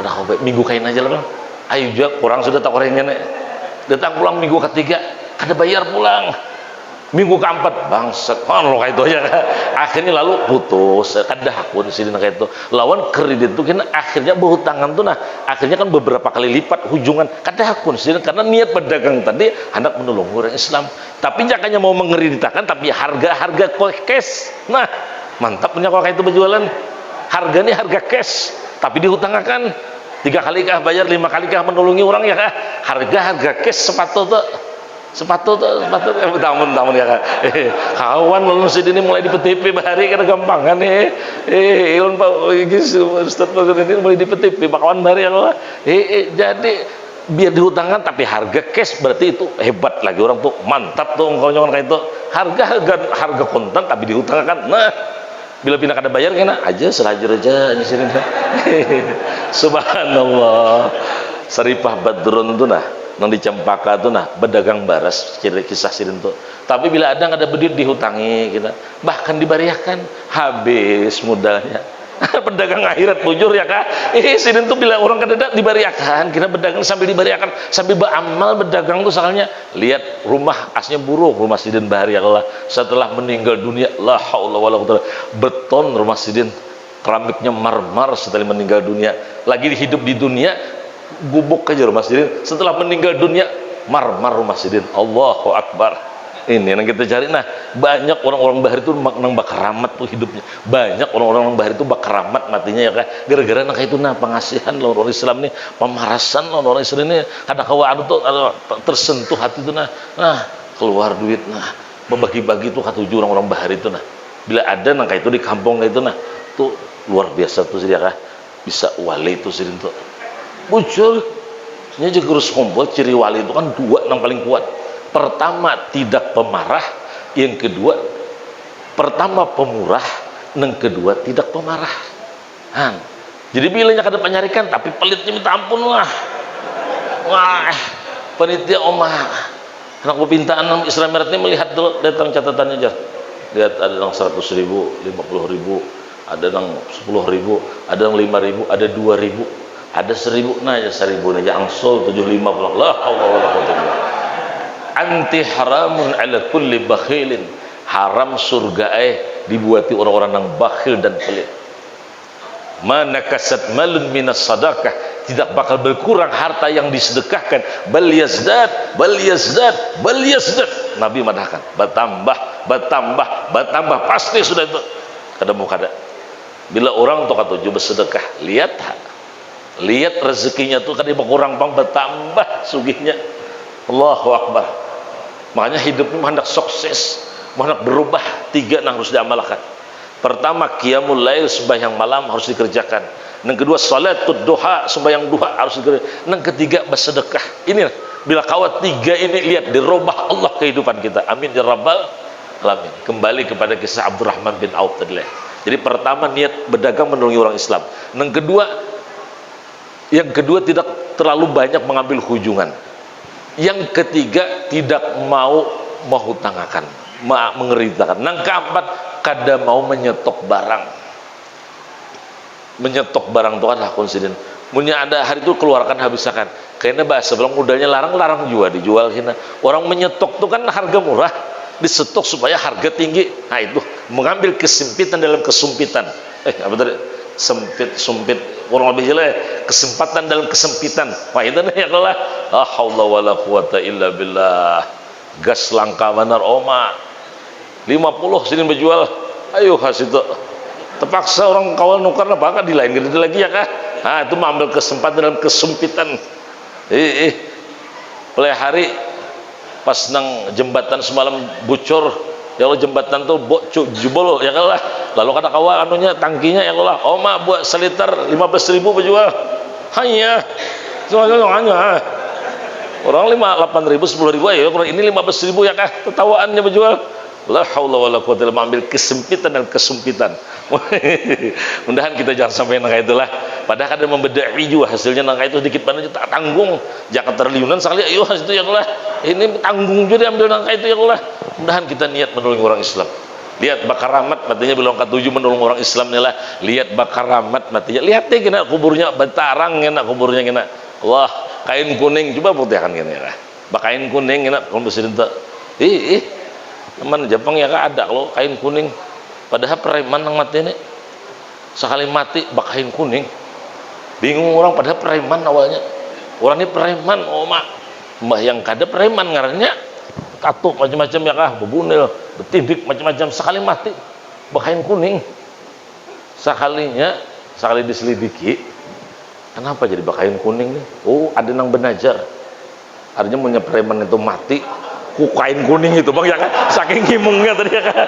Ada kau minggu kain aja lah bang. Ayo juga kurang sudah tak orangnya nih. Datang pulang minggu ketiga, kada bayar pulang. Minggu keempat bangsat lo kayak itu aja akhirnya lalu putus kada hakun sini kayak itu lawan kredit tuh kan akhirnya berhutangan tuh nah akhirnya kan beberapa kali lipat hujungan kada hakun sini karena niat pedagang tadi hendak menolong orang Islam tapi jakanya mau mengkreditakan tapi harga cash nah mantap punya kalau kayak itu berjualan harganya harga cash tapi dihutangkan 3 kali kah bayar 5 kali kah menolongi orang ya kah harga cash sepatu tamun ya kan kawan lalu sini mulai di PTP bahari kada gampang kan ilun pak Ustaz Pak ini mulai di PTP bakawan bahari ya jadi biar dihutangkan tapi harga cash berarti itu hebat lagi orang tuh mantap tuh kawan-kawan kayak itu harga kontan tapi dihutangkan nah bila pindah kada bayar kena aja selajur aja di sini subhanallah Saripah Badrun tuh nah nang di Cempaka tuh nah pedagang baras kisah sirin tuh tapi bila ada nggak ada bedit dihutangi kita bahkan dibariakan habis modalnya pedagang akhirat bujur ya kak sirin tuh bila orang kada dibariakan kita pedagang sambil dibariakan sambil beramal pedagang tuh soalnya lihat rumah asnya buruk rumah sidin bahari Allah setelah meninggal dunia la haula wala quwwata beton rumah sidin keramiknya marmer setelah meninggal dunia lagi hidup di dunia gubuk aja rumah sidin setelah meninggal dunia marmer rumah sidin Allahu Akbar ini yang kita cari nah banyak orang-orang bahari itu nang bakaramat tuh hidupnya banyak orang-orang bahari itu bakaramat matinya ya kan gara-gara nah itu nah pengasihan orang Islam nih pemarasan orang Islam ini ada kawan tuh tersentuh hati itu nah keluar duit nah membagi-bagi tuh ketujuh orang-orang bahari itu nah bila ada nang kayak itu di kampung kayak itu nah tuh luar biasa tuh sih ya kan bisa wali itu sih tuh muncul ini juga harus kumpul ciri wali itu kan dua yang paling kuat pertama tidak pemarah yang kedua pertama pemurah yang kedua tidak pemarah jadi bilanya kada penyarikan tapi pelitnya minta ampun lah wah penitia omah anak pepintaan Islam Merat ini melihat dulu datang catatannya aja lihat ada yang 100.000 50.000 ada yang 10.000 ada yang 5.000 ada 2.000 ada 1.000 nah ya 1.000 aja angsul 75 pulang la haula wala quwwata illa anti haramun ala kulli bakhilin haram surga dibuati orang-orang yang bakhil dan pelit mana kasat malun minas sadaqah tidak bakal berkurang harta yang disedekahkan bal yazdad Nabi madahkan bertambah pasti sudah itu kada mau kada bila orang tuh kata tujuh bersedekah lihat rezekinya tuh kan berkurang bang bertambah sugihnya Allahu Akbar makanya hidupnya hendak sukses hendak berubah 3 yang harus diamalkan pertama qiyamul lail sembahyang malam harus dikerjakan yang kedua salatul duha sembahyang duha harus dikerjakan yang ketiga bersedekah ini bila kawat 3 ini lihat dirubah Allah kehidupan kita amin ya rabbal alamin kembali kepada kisah Abdurrahman bin Auf tadi jadi pertama niat berdagang menolongi orang Islam yang kedua tidak terlalu banyak mengambil hujungan yang ketiga tidak mau menghutangkan mengeritakan yang keempat kada mau menyetok barang tuh kan hakun sidin punya ada hari itu keluarkan habiskan kayaknya bahasa bilang mudahnya larang juga dijual kena orang menyetok tuh kan harga murah disetok supaya harga tinggi nah itu mengambil kesempitan dalam kesumpitan apa tadi sumpit kurang lebih jelas kesempatan dalam kesempitan wah itu ya Allah la haula wala quwata illa billah gas langka benar oma 50 sini berjual. Ayo hasil itu terpaksa orang kawan nukar bakal di lain gede lagi ya kah. Itu mengambil kesempatan dalam kesempitan. Pelai hari pas nang jembatan semalam bocor, ya Allah jembatan tuh jebol ya Allah. Lalu kata kawan anunya tangkinya ya Allah, oma buat seliter 15.000 berjual. Hanya semuanya orang 8.000 10.000 ya, ini 15.000 ya kah, ketawaannya berjual. La haula wala quwwata illa billah, mengambil kesempitan dan kesempitan. Mudahan kita jangan sampai nangka itulah. Padahal ada membedai juga hasilnya nangka itu sedikit banget tak tanggung. Jangan terliunan sekali ayo itu ya Allah. Ini tanggung juga diambil nangka itu ya Allah. Mudahan kita niat menolong orang Islam. Lihat bakar rahmat matinya bilang ke-7 menolong orang Islam nih lah. Lihat bakar rahmat matinya. Lihat deh kena kuburnya bentarang kena kuburnya kena. Wah, kain kuning coba putihkan kena ya. Kain kuning kena kalau presiden tak. Teman Jepang ya kan ada kalau kain kuning. Padahal preman yang mati ini sekali mati bak kain kuning. Bingung orang padahal preman awalnya. Orang ini preman, mbah yang kada preman ngarannya katuk macam-macam ya kah, bebunil, betindik macam-macam sekali mati bak kain kuning. Sekali diselidiki, kenapa jadi bak kain kuning nih? Oh, ada nang benajar. Artinya punya preman itu mati kain kuning itu bang ya kan, saking himungnya tadi ya kan,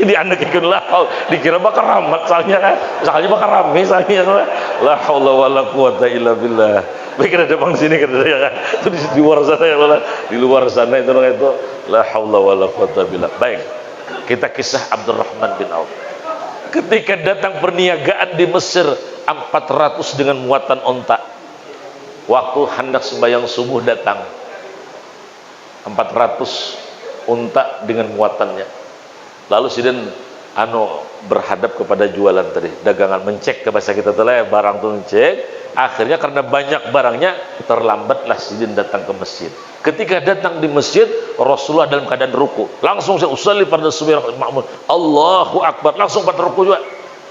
dianekeun lah dikira bakar rahmat soalnya bakar rame soalnya la haula wala quwata illa billah. Pikir ada bang sini kada ya kan, itu di luar sana ya Allah, di luar sana itu la haula wala quwata billah. Baik, kita kisah Abdurrahman bin Auf ketika datang perniagaan di Mesir 400 dengan muatan onta. Waktu hendak sembahyang subuh datang 400 unta dengan muatannya. Lalu sidin berhadap kepada jualan tadi, dagangan mencek ke bahasa kita telah barang tuh mencek. Akhirnya karena banyak barangnya terlambatlah sidin datang ke masjid. Ketika datang di masjid, Rasulullah dalam keadaan ruku. Langsung saya usalli pada subhanahu ma'mun. Allahu akbar, langsung pada ruku juga.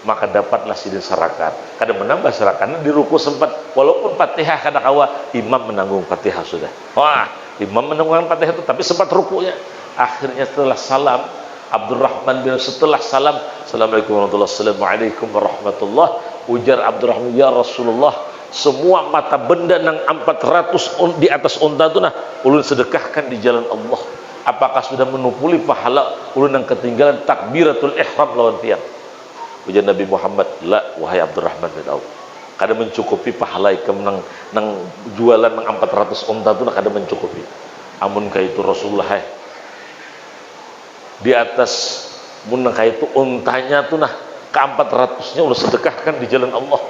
Maka dapatlah sidin sarakat. Kadang menambah sarakan di ruku sempat walaupun Fatihah kada kawa, imam menanggung Fatihah sudah. Wah, imam menanggung Fatihah itu tapi sempat rukunya. Akhirnya setelah salam Abdurrahman bin setelah salam, Assalamualaikum warahmatullahi, ujar Abdurrahman, ya Rasulullah, semua mata benda nang 400 di atas unta itu nah ulun sedekahkan di jalan Allah. Apakah sudah menupuli pahala ulun yang ketinggalan takbiratul ihram lawan tiang? Ujar Nabi Muhammad, la wahai Abdurrahman bin Auf, kada mencukupi pahala ikam nang jualan nang 400 unta itu nah kada mencukupi. Amun kaitu Rasulullah di atas munang kaitu untanya tuh nah ke 400-nya udah sedekahkan di jalan Allah.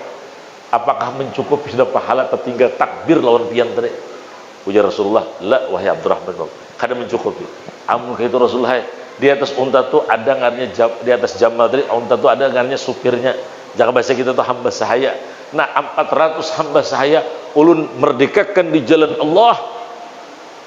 Apakah mencukupi sudah pahala tertinggal takbir lawan pian tadi? Ujar Rasulullah, la wahai Abdurrahman bin Auf, kada mencukupi. Amun kaitu Rasulullah di atas unta tuh ada ngarnya di atas jamal tadi unta tuh ada ngarnya supirnya. Jangan bahasa kita tuh hamba sahaya. Nah 400 hamba sahaya ulun merdekakan di jalan Allah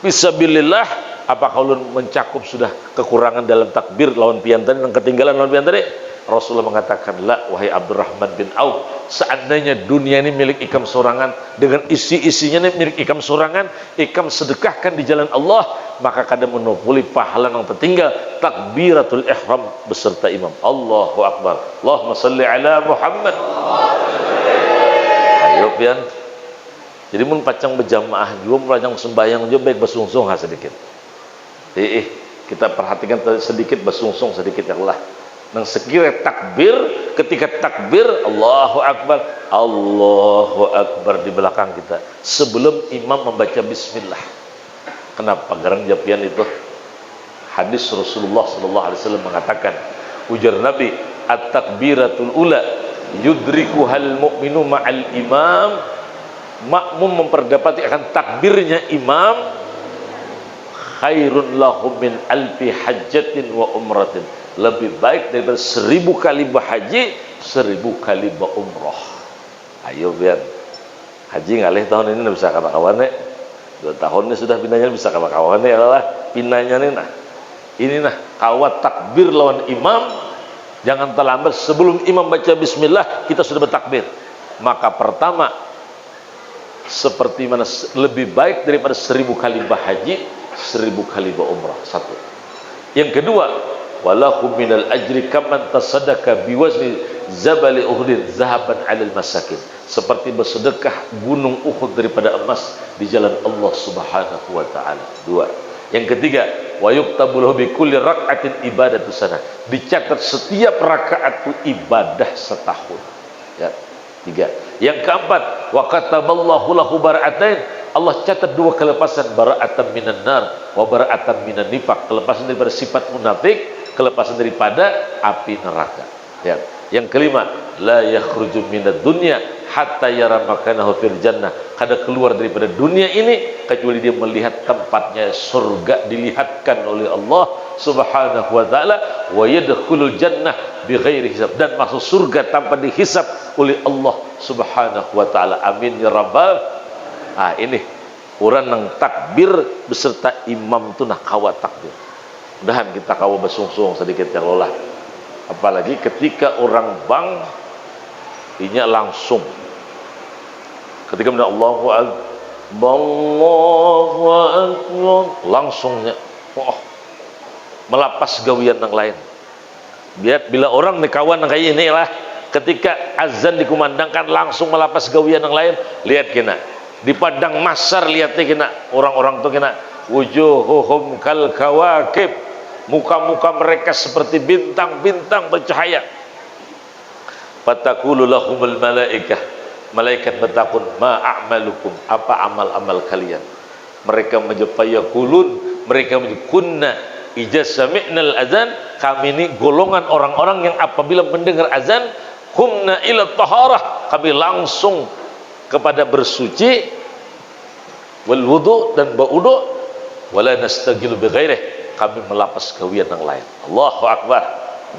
fisabilillah. Apakah ulun mencakup sudah kekurangan dalam takbir lawan pian tadi yang ketinggalan lawan pian tadi? Rasulullah mengatakan, la wahai Abdurrahman bin Auf, seandainya dunia ini milik ikam sorangan dengan isi-isinya ini milik ikam sorangan, ikam sedekahkan di jalan Allah, maka kada menopuli pahala yang tertinggal takbiratul ihram beserta imam. Allahu akbar, Allahumma salli ala Muhammad. Ayo pian. Jadi mun pacang berjamaah juga, pacang sembahyang juga baik bersungsung sedikit. Kita perhatikan sedikit bersungsung sedikit ya Allah. Nang sekira takbir, ketika takbir Allahu Akbar di belakang kita sebelum imam membaca bismillah. Kenapa? Garang japian itu hadis Rasulullah SAW mengatakan, ujar Nabi, at-takbiratul ula yudrikuhal mu'minu ma'al imam. Makmum memperdapati akan takbirnya imam khairun lahum min alfi hajjatin wa umratin, lebih baik daripada 1000 kali berhaji, 1000 kali berumrah. Ayo biar haji ngalih tahun ini bisa kata kawannya 2 tahun ini sudah pinanya bisa kata kawannya ya Allah pinanya nih nah ini nah kawat takbir lawan imam jangan terlambat. Sebelum imam baca bismillah kita sudah bertakbir. Maka pertama seperti mana lebih baik daripada 1000 kali berhaji, 1000 kali berumrah. Satu. Yang kedua, walahum minal ajri kaman tasaddaqa biwazni zabali Uhudin zahaban 'alal masakin, seperti bersedekah gunung Uhud daripada emas di jalan Allah Subhanahu wa taala. Dua. Yang ketiga, wa yuktabu lahu bi kulli rak'atin ibadatu sana, dicatat setiap rakaat itu ibadah setahun. Ya. Tiga. Yang keempat, wa kataballahu lahu bara'atain, Allah catat dua kelepasan, bara'atan minan nar wa bara'atan minan nifaq, kelepasan daripada sifat munafik, kelepasan daripada api neraka. Ya. Yang kelima, la yakhruju minad dunya hatta yara makanahu fil jannah, kada keluar daripada dunia ini kecuali dia melihat tempatnya surga dilihatkan oleh Allah Subhanahu wa taala, wa yadkhulul jannah bighairi hisab, dan masuk surga tanpa dihisab oleh Allah Subhanahu wa taala. Amin ya rabbal. Ini orang nang takbir beserta imam tu nak kawat takbir. Mudahan kita kawa bersungsung sedikit ya Allah. Apalagi ketika orang bang inya langsung ketika mendengar Allahu Akbar, Allahu Akbar, langsungnya melapas gawian yang lain. Biar bila orang ni kawan yang kayak ini lah, ketika azan dikumandangkan langsung melapas gawian yang lain. Lihat kena di padang mahsyar, lihatnya kena orang-orang tu kena wujuhuhum kal kawakib, muka-muka mereka seperti bintang-bintang bercahaya. Fataqulu lahumul malaikah, malaikat bertakun, ma a'malukum, apa amal-amal kalian. Mereka menjawab, mereka menjawab, kunna ija sami'nal azan, kami ini golongan orang-orang yang apabila mendengar azan, humna ila taharah, kami langsung kepada bersuci, wal wudu, dan berwudu, wala nastagilu bighairih, kami melapas gawian yang lain. Allahu Akbar.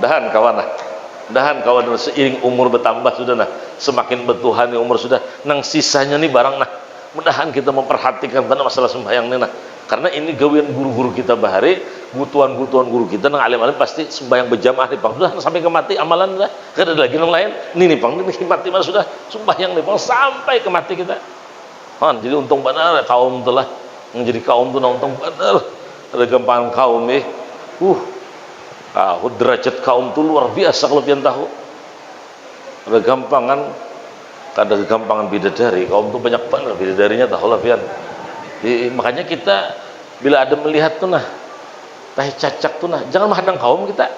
Dahan kawan, seiring umur bertambah sudah nah, semakin bertuhan umur sudah, nang sisanya nih barang nah, mudahan kita memperhatikan tentang masalah sembahyang nih nah, karena ini gawian guru-guru kita bahari, butuhan guru kita nang alim-alim pasti sembahyang berjamaah nih Bang, sudah sampai ke mati amalan dah, kada ada lagi nang lain nih Bang, ini mati mana sudah sembahyang nih Bang sampai ke mati kita. Jadi untung benar kaum telah menjadi kaum tu, untung benar ada gampangan kaum nih. Derajat kaum tu luar biasa kalau pian tahu. Ada gampangan bidadari, kaum tu banyak banget bidadarinya tahu lah pian. Makanya kita bila ada melihat tu nah tahi cacak tu nah, jangan menghadang kaum kita.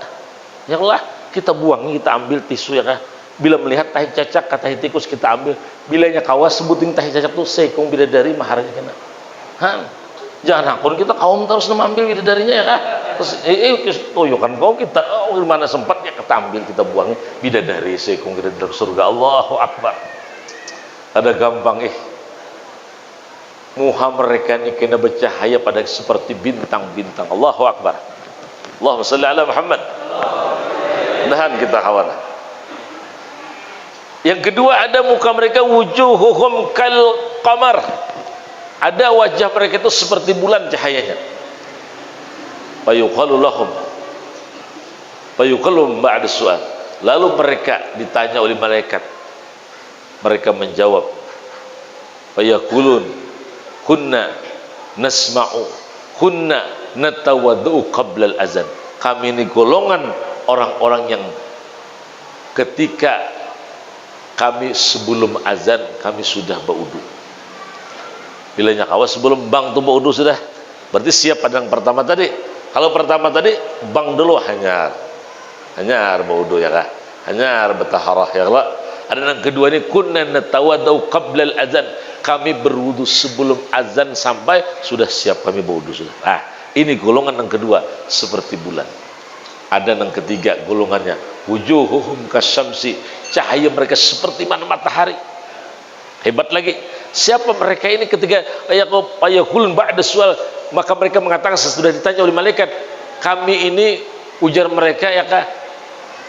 Ya Allah, kita buang, kita ambil tisu ya kah. Bila melihat tahi cacak, tahi tikus kita ambil. Bilanya kawas sebutin tahi cacak tu sekong bidadari maharnya kena. Jangan akun kita kaum terus mengambil bidadarinya ya kah. Terus toyokan kaum kita, mana sempatnya kita ambil, kita buang bidadari sekong kita dalam surga. Allahu Akbar. Ada gampang muha mereka ini kena bercahaya pada seperti bintang-bintang. Allahu Akbar. Allahumma salli ala Muhammad. Nahan kita kawan. Yang kedua, ada muka mereka wujuhuhum kal qamar, ada wajah mereka itu seperti bulan cahayanya. Fayuqalu ba'da su'al, lalu mereka ditanya oleh malaikat, mereka menjawab, fayaqulun kunna nasma'u kunna natawaddu qabla al-azan, kami ini golongan orang-orang yang ketika kami sebelum azan kami sudah berwudu. Bilanya kawas sebelum bang tu berwudu sudah, berarti siap pada yang pertama tadi. Kalau pertama tadi bang dulu hanyar berwudu ya kah, hanyar bertaharah ya kah. Ada yang kedua ini kunna natawaddu qabla al-azan, kami berwudu sebelum azan sampai sudah siap kami berwudu sudah. Ini golongan yang kedua seperti bulan. Ada yang ketiga golongannya wujuhuhum kasyamsi, cahaya mereka seperti mana matahari. Hebat lagi, siapa mereka ini ketika ayaqulun ba'da sual, maka mereka mengatakan sesudah ditanya oleh malaikat, kami ini ujar mereka ya kah,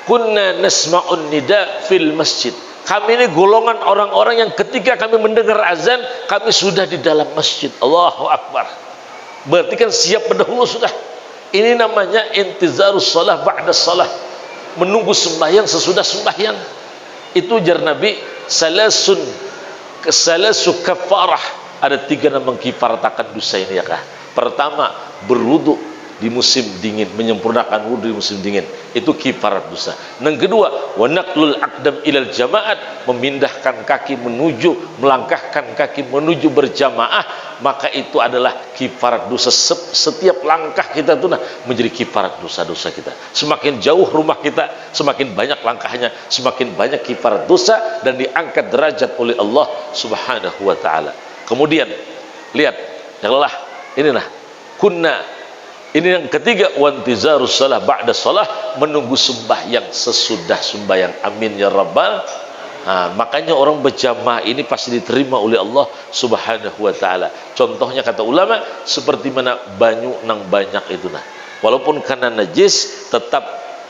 kunna nasma'un nida fil masjid, kami ini golongan orang-orang yang ketika kami mendengar azan kami sudah di dalam masjid. Allahu Akbar. Berarti kan siap berdahulu sudah. Ini namanya intizarus salah ba'da salah, menunggu sembahyang sesudah sembahyang. Itu ujar Nabi, salasu kafarah, ada 3 yang mengkifaratakan dosa ini ya kah. Pertama berwudu, di musim dingin, menyempurnakan wudhu di musim dingin, itu kifarat dosa. Yang kedua, wa naqlul aqdam ilal jamaat, memindahkan kaki menuju, melangkahkan kaki menuju berjamaah, maka itu adalah kifarat dosa. Setiap langkah kita itu menjadi kifarat dosa-dosa kita. Semakin jauh rumah kita, semakin banyak langkahnya, semakin banyak kifarat dosa, dan diangkat derajat oleh Allah Subhanahu wa taala. Kemudian lihat, janganlah inilah kunna. Ini yang ketiga, wantizarus salah ba'da salah, menunggu sembahyang sesudah sembahyang. Amin ya rabbal. Makanya orang berjamaah ini pasti diterima oleh Allah Subhanahu wa taala. Contohnya kata ulama, seperti mana banyu nang banyak itu walaupun karena najis tetap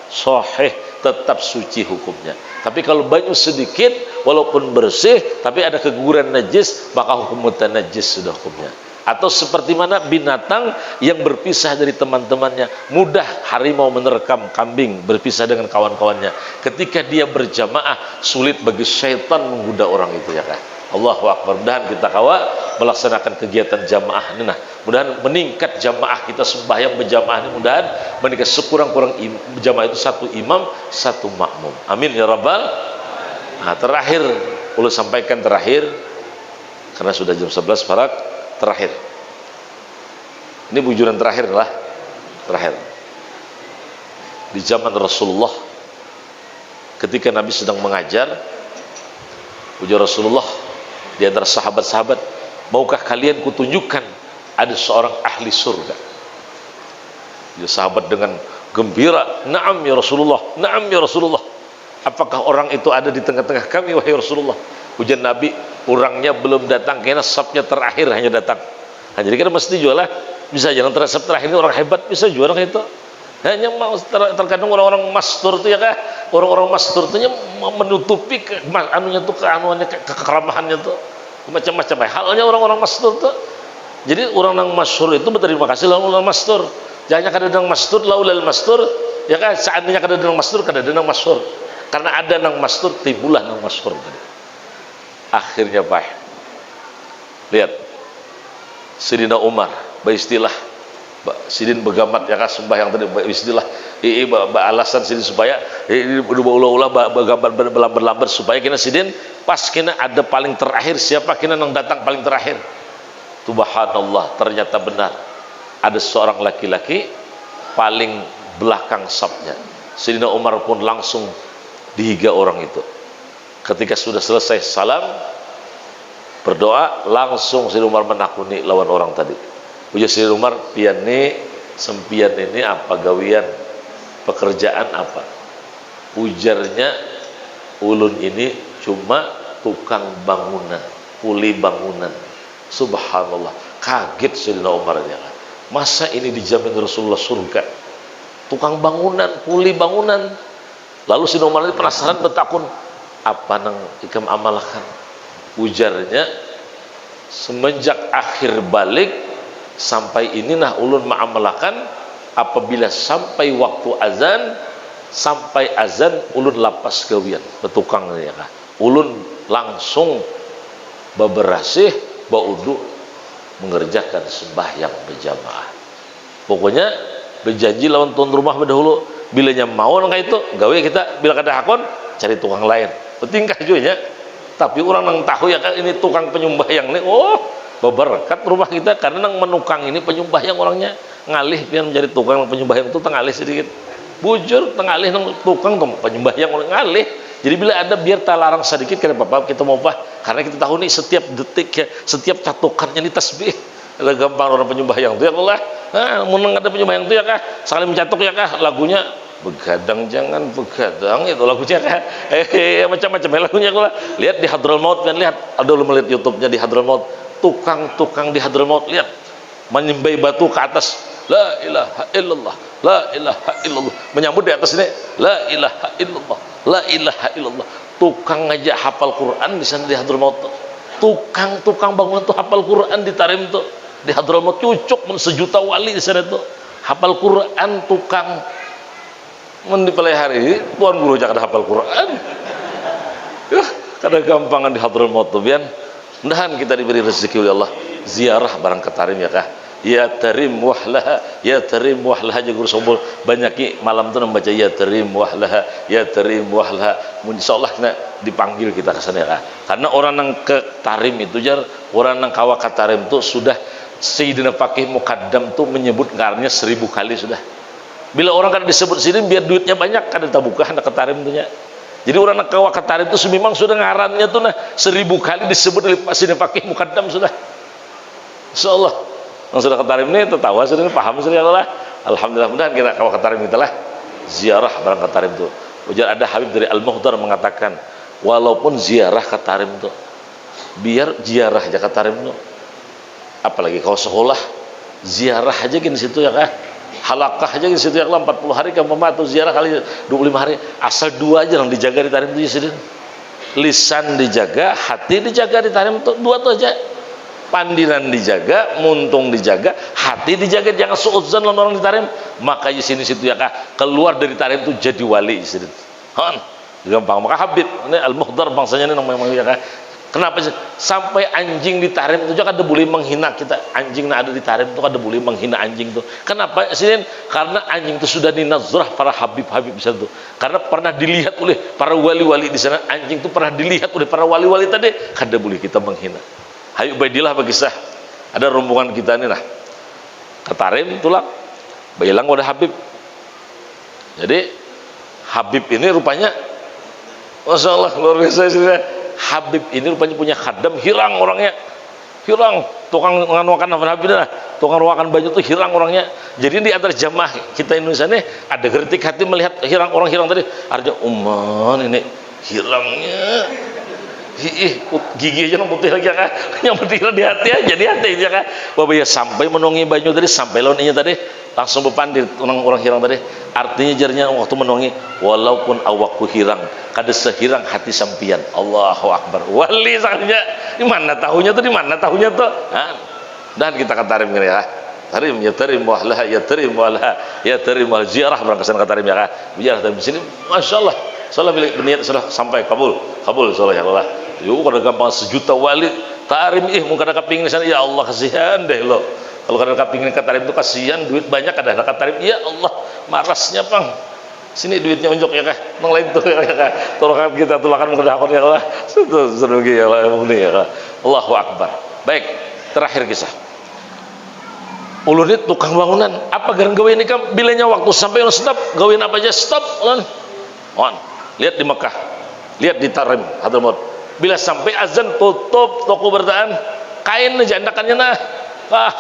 sahih, tetap suci hukumnya. Tapi kalau banyu sedikit walaupun bersih tapi ada keguguran najis, maka hukum mutanajjis sudah hukumnya. Atau seperti mana binatang yang berpisah dari teman-temannya, mudah harimau menerkam kambing berpisah dengan kawan-kawannya. Ketika dia berjamaah, sulit bagi syaitan menggoda orang itu, ya kan? Allahu Akbar. Mudahan kita melaksanakan kegiatan jamaah ini, mudahan meningkat jamaah kita, sembahyang berjamaah ini mudahan meningkat. Sekurang-kurang jamaah itu satu imam, satu makmum. Amin ya rabbal. Terakhir, ulun sampaikan terakhir, karena sudah jam 11 farak. Terakhir, ini bujuran terakhir di zaman Rasulullah, ketika Nabi sedang mengajar, ujar Rasulullah di antara sahabat-sahabat, maukah kalian kutunjukkan ada seorang ahli surga? Ya, sahabat dengan gembira, na'am ya Rasulullah, na'am ya Rasulullah. Apakah orang itu ada di tengah-tengah kami, wahai Rasulullah? Ujian Nabi, orangnya belum datang, karena sabnya terakhir hanya datang. Jadi kita mesti jual lah, bisa jangan terasap terakhir ini orang hebat, bisa jual orang itu. Hanya mau terkadang orang-orang mastur itu, ya kah? Orang-orang mastur itu menutupi kekeramahannya tuh, macam-macam halnya orang-orang mastur tuh. Jadi orang yang masyhur itu berterima kasih lawan orang mastur. Jangan kada nang mastur laulal mastur, ya kan? Seandainya kada nang mastur, kada nang masyhur. Karena ada nang mastur, timbullah nang masyhur tadi. Akhirnya Pak, lihat Sidina Umar beristilah, Sidin begamat, ya kan, sembahyang tadi beristilah, alasan Sidin supaya ulah begambar berlambat supaya kena Sidin pas kena ada paling terakhir, siapa kena nang datang paling terakhir. Subhanallah, ternyata benar ada seorang laki-laki paling belakang sabnya. Sidina Umar pun langsung dihiga orang itu. Ketika sudah selesai salam, berdoa, langsung Sidina Umar menakuni lawan orang tadi. Ujar Sidina Umar, piane sempian ini apa gawian, pekerjaan apa? Ujarnya, ulun ini cuma tukang bangunan, kuli bangunan. Subhanallah, kaget Sidina Umar, ya kan? Masa ini dijamin Rasulullah surga? Tukang bangunan, kuli bangunan. Lalu Sidina Umar ini penasaran, bertakun, apa nang ikam amalkan? Ujarnya, semenjak akhir balik sampai ini ulun ma'amalakan, apabila sampai waktu azan, sampai azan ulun lapas gawian betukang, ya kah? Ulun langsung beberasih baudu mengerjakan sembahyang berjamaah. Pokoknya berjanji lawan tuan rumah berdahulu, bilanya mau nang itu gawe kita, bila kada hakon cari tukang lain. Tingkah juga, tapi orang nang tahu, ya kan, ini tukang penyembahyang nih, berberkat rumah kita karena nang menukang ini penyembahyang orangnya ngalih biar menjadi tukang penyembahyang itu tengalih sedikit, bujur tengalih nang tukang tuh penyembahyang orang ngalih. Jadi bila ada biar tak larang sedikit, kenapa apa kita mau karena kita tahu nih setiap detik, ya, setiap catukannya ini tasbih. Gampang orang penyembahyang itu, ya Allah, menang ada penyembahyang itu, ya kah, sekali mencatuk, ya kah, lagunya begadang jangan begadang, itu lagunya kan, macam-macam lagunya. Kalau lihat di Hadramaut, kan, lihat, ada lu melihat YouTube-nya di Hadramaut, tukang-tukang di Hadramaut, lihat menyembah batu ke atas, la ilaha illallah, la ilaha illallah, menyambut di atas ini, la ilaha illallah, la ilaha illallah. Tukang aja hafal Quran di sana di Hadramaut, tukang bangunan tuh hafal Quran di Tarim tuh di Hadramaut, cucuk sejuta wali di sana tuh hafal Quran, tukang mendipelihara tuan guru jangan hafal Quran. Kada gampangan di Hadramaut tuh, bian. Mudahan kita diberi rezeki oleh Allah ziarah barang ke Tarim, ya kah. ya tarim wahlaha, ya tarim wahlaha jagur sombol banyak malam tuh membaca ya tarim wahlaha, ya tarim wahlaha. Insyaallah kena dipanggil kita ke sana ya. Karena orang nang ke tarim itu jar, orang nang kawa ke tarim tuh sudah Sayyidina Faqih Muqaddam tuh menyebut ngarnya 1000 kali sudah. Bila orang kan disebut sini biar duitnya banyak kan tabuka hendak ke tarim tuh nya. Jadi orang nak kawa ke tarim itu memang sudah ngarannya tuh nah 1000 kali disebut oleh Sayyidina Faqih Muqaddam sudah. Insyaallah yang sudah ke tarim ini tertawa sudah paham sudah Allah. Alhamdulillah mudahan kita kawa ke tarim itulah ziarah barang ke tarim itu. Ujar ada Habib dari Al-Muhdar mengatakan walaupun ziarah ke tarim itu biar ziarah aja ke tarim itu. Apalagi kalau sekolah ziarah aja gini situ ya kah, halakah aja gini situ ya kah 40 hari kamu atau ziarah kali 25 hari asal 2 aja yang dijaga di tarim itu ya, lisan dijaga, hati dijaga di tarim itu 2 tuh aja, pandiran dijaga, muntung dijaga, hati dijaga, jangan suudzon orang di tarim. Maka di sini situ ya kah keluar dari tarim itu jadi wali situ. Gampang. Maka Habib ini Al-Muhdar bangsanya ini namanya ya kah. Kenapa sih? Sampai anjing di tarim itu juga ada boleh menghina kita. Anjing yang ada di tarim itu ada boleh menghina anjing itu. Kenapa sih? Karena anjing itu sudah dinazrah para habib-habib di sana tuh. Karena pernah dilihat oleh para wali-wali di sana. Anjing itu pernah dilihat oleh para wali-wali tadi. Kada boleh kita menghina. Hayu badilah berkisah. Ada rombongan kita ini nah. Ke tarim tulang. Bayilang udah Habib. Jadi Habib ini rupanya Masya Allah luar biasa sih. Habib ini rupanya punya khadam hirang orangnya, hirang tukang nganuakan Habib dah, tukang ruakan baju tuh hirang orangnya. Jadi di antara jamaah kita Indonesia nih ada gertik hati melihat hirang orang hirang tadi. Arja umman ini hirangnya, gigi aja yang putih lagi kan, yang putih di hati aja di hati aja kan. Bapak ya sampai menongi baju tadi sampai lawannya tadi langsung bepandir orang hirang tadi. Artinya jarnya waktu menongi walaupun awakku hirang kada sehirang hati sampian. Allahu Akbar. Wali sangatnya di mana tahunya tuh, di mana tahunya tuh. Dan kita katarim gini ya. Tarim ya tarim wahlaha, ya tarim wahlaha, ya tarim wal ziarah berangkasan katarim ya. Ziarah di sini masyaallah. Salah berniat sudah sampai kabul insyaallah ya Allah. Yuk kada gampang sejuta wali tarim mun kada kepingin sana ya Allah kasihan deh lo. Kalau kada kepingin ke tarim itu kasihan duit banyak kada ke tarim ya Allah marasnya pang. Sini duitnya unjuk ya kah nang lain tuh ya kah tolong kita tulakan mengedakon ya Allah serugi ya Allah ini ya kah. Allahu Akbar. Baik terakhir kisah ulun itu tukang bangunan apa garang gawe ini kan bilanya waktu sampai stop gawin apa aja stop ulun lihat di Mekah lihat di Tarim Hadramaut bila sampai azan tutup toko bertahan kain aja andakannya nah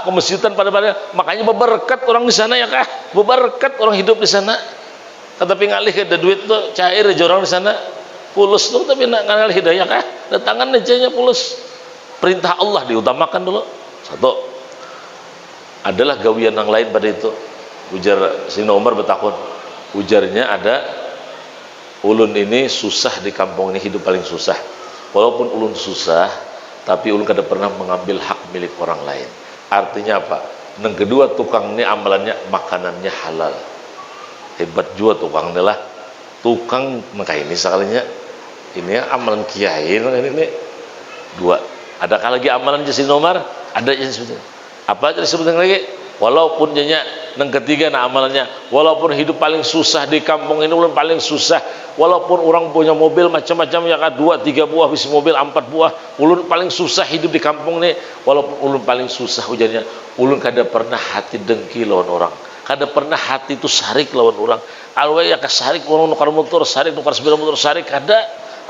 kemasjidan pada makanya berberkat orang di sana ya kah berberkat orang hidup di sana. Tapi ngalih ada duit tuh cair aja orang di sana pulus tuh tapi nak ngalih hidayah kah datangan aja pulus. Perintah Allah diutamakan dulu satu. Adalah gawian yang lain pada itu ujar Sayyidina Umar bertakun ujarnya ada ulun ini susah di kampung ini hidup paling susah walaupun ulun susah tapi ulun kada pernah mengambil hak milik orang lain. Artinya apa? Yang kedua tukang ini amalannya makanannya halal. Hebat juga tukang ini lah tukang maka ini sekalinya ini amalan kiai ini dua adakah lagi amalan Sayyidina Umar ada yang sebetulnya apa aja disebutkan lagi walaupun jadinya yang ketiga nah amalannya walaupun hidup paling susah di kampung ini ulun paling susah walaupun orang punya mobil macam-macam ya kan 2-3 buah bis mobil 4 buah ulun paling susah hidup di kampung ini walaupun ulun paling susah ujarnya ulun kada pernah hati dengki lawan orang kada pernah hati itu sarik lawan orang alwa ya kasarik orang nukar motor sarik nukar sepeda motor sarik kada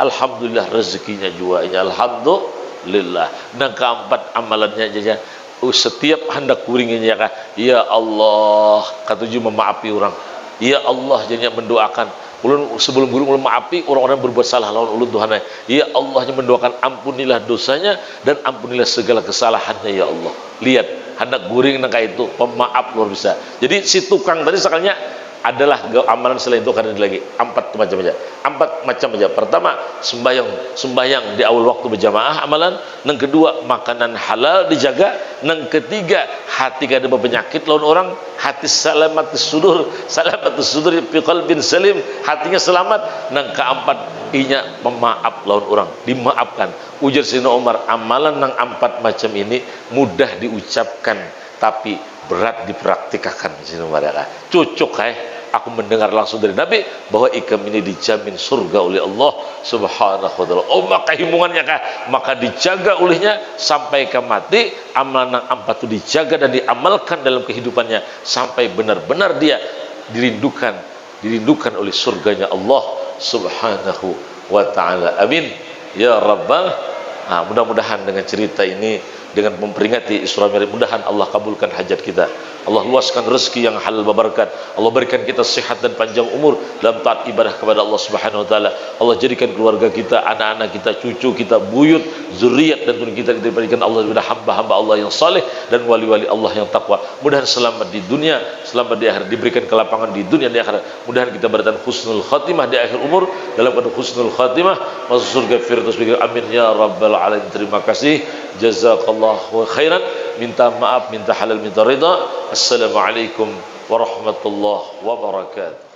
alhamdulillah rezekinya juga alhamdulillah. Nah keempat amalannya aja setiap hendak kuringnya ya kah ya Allah katuju memaafi orang ya Allah jadinya mendoakan ulun sebelum guru ulun maafi orang-orang berbuat salah lawan ulun Tuhan ya Allah mendoakan ampunilah dosanya dan ampunilah segala kesalahannya ya Allah. Lihat hendak guring nangka itu pemaaf luar biasa. Jadi si tukang tadi sekalinya adalah amalan selain itu karena lagi 4 macam aja. 4 macam aja. Pertama sembahyang di awal waktu berjamaah amalan. Yang kedua makanan halal dijaga. Yang ketiga hati kada berpenyakit lawan orang, hati salamatus sudur fi qalbin salim, hatinya selamat. Yang keempat inya pemaaf lawan orang, dimaafkan. Ujar Sayyidina Umar amalan yang 4 macam ini mudah diucapkan tapi berat dipraktikkan. Cocok aku mendengar langsung dari Nabi bahwa ikam ini dijamin surga oleh Allah Subhanahu wa taala. Oh, maka himungannya maka dijaga olehnya sampai ke mati. Amalan ampat itu dijaga dan diamalkan dalam kehidupannya sampai benar-benar dia dirindukan oleh surganya Allah Subhanahu wa taala. Amin ya rabbal. Mudah-mudahan dengan cerita ini, dengan memperingati Isra Mi'raj, mudahan Allah kabulkan hajat kita. Allah luaskan rezeki yang halal berberkat. Allah berikan kita sehat dan panjang umur dalam taat ibadah kepada Allah Subhanahu wa taala. Allah jadikan keluarga kita, anak-anak kita, cucu kita, buyut, zuriat dan turun kita diberikan Allah kepada hamba-hamba Allah yang saleh dan wali-wali Allah yang takwa. Mudahan selamat di dunia, selamat di akhirat, diberikan kelapangan di dunia dan di akhirat. Mudahan kita bertahan husnul khatimah di akhir umur, dalam keadaan husnul khatimah, masuk surga firdaus. Amin ya rabbal alamin. Terima kasih. Jazakallahu khairan. Minta maaf, minta halal, minta ridha. Assalamualaikum warahmatullahi wabarakatuh.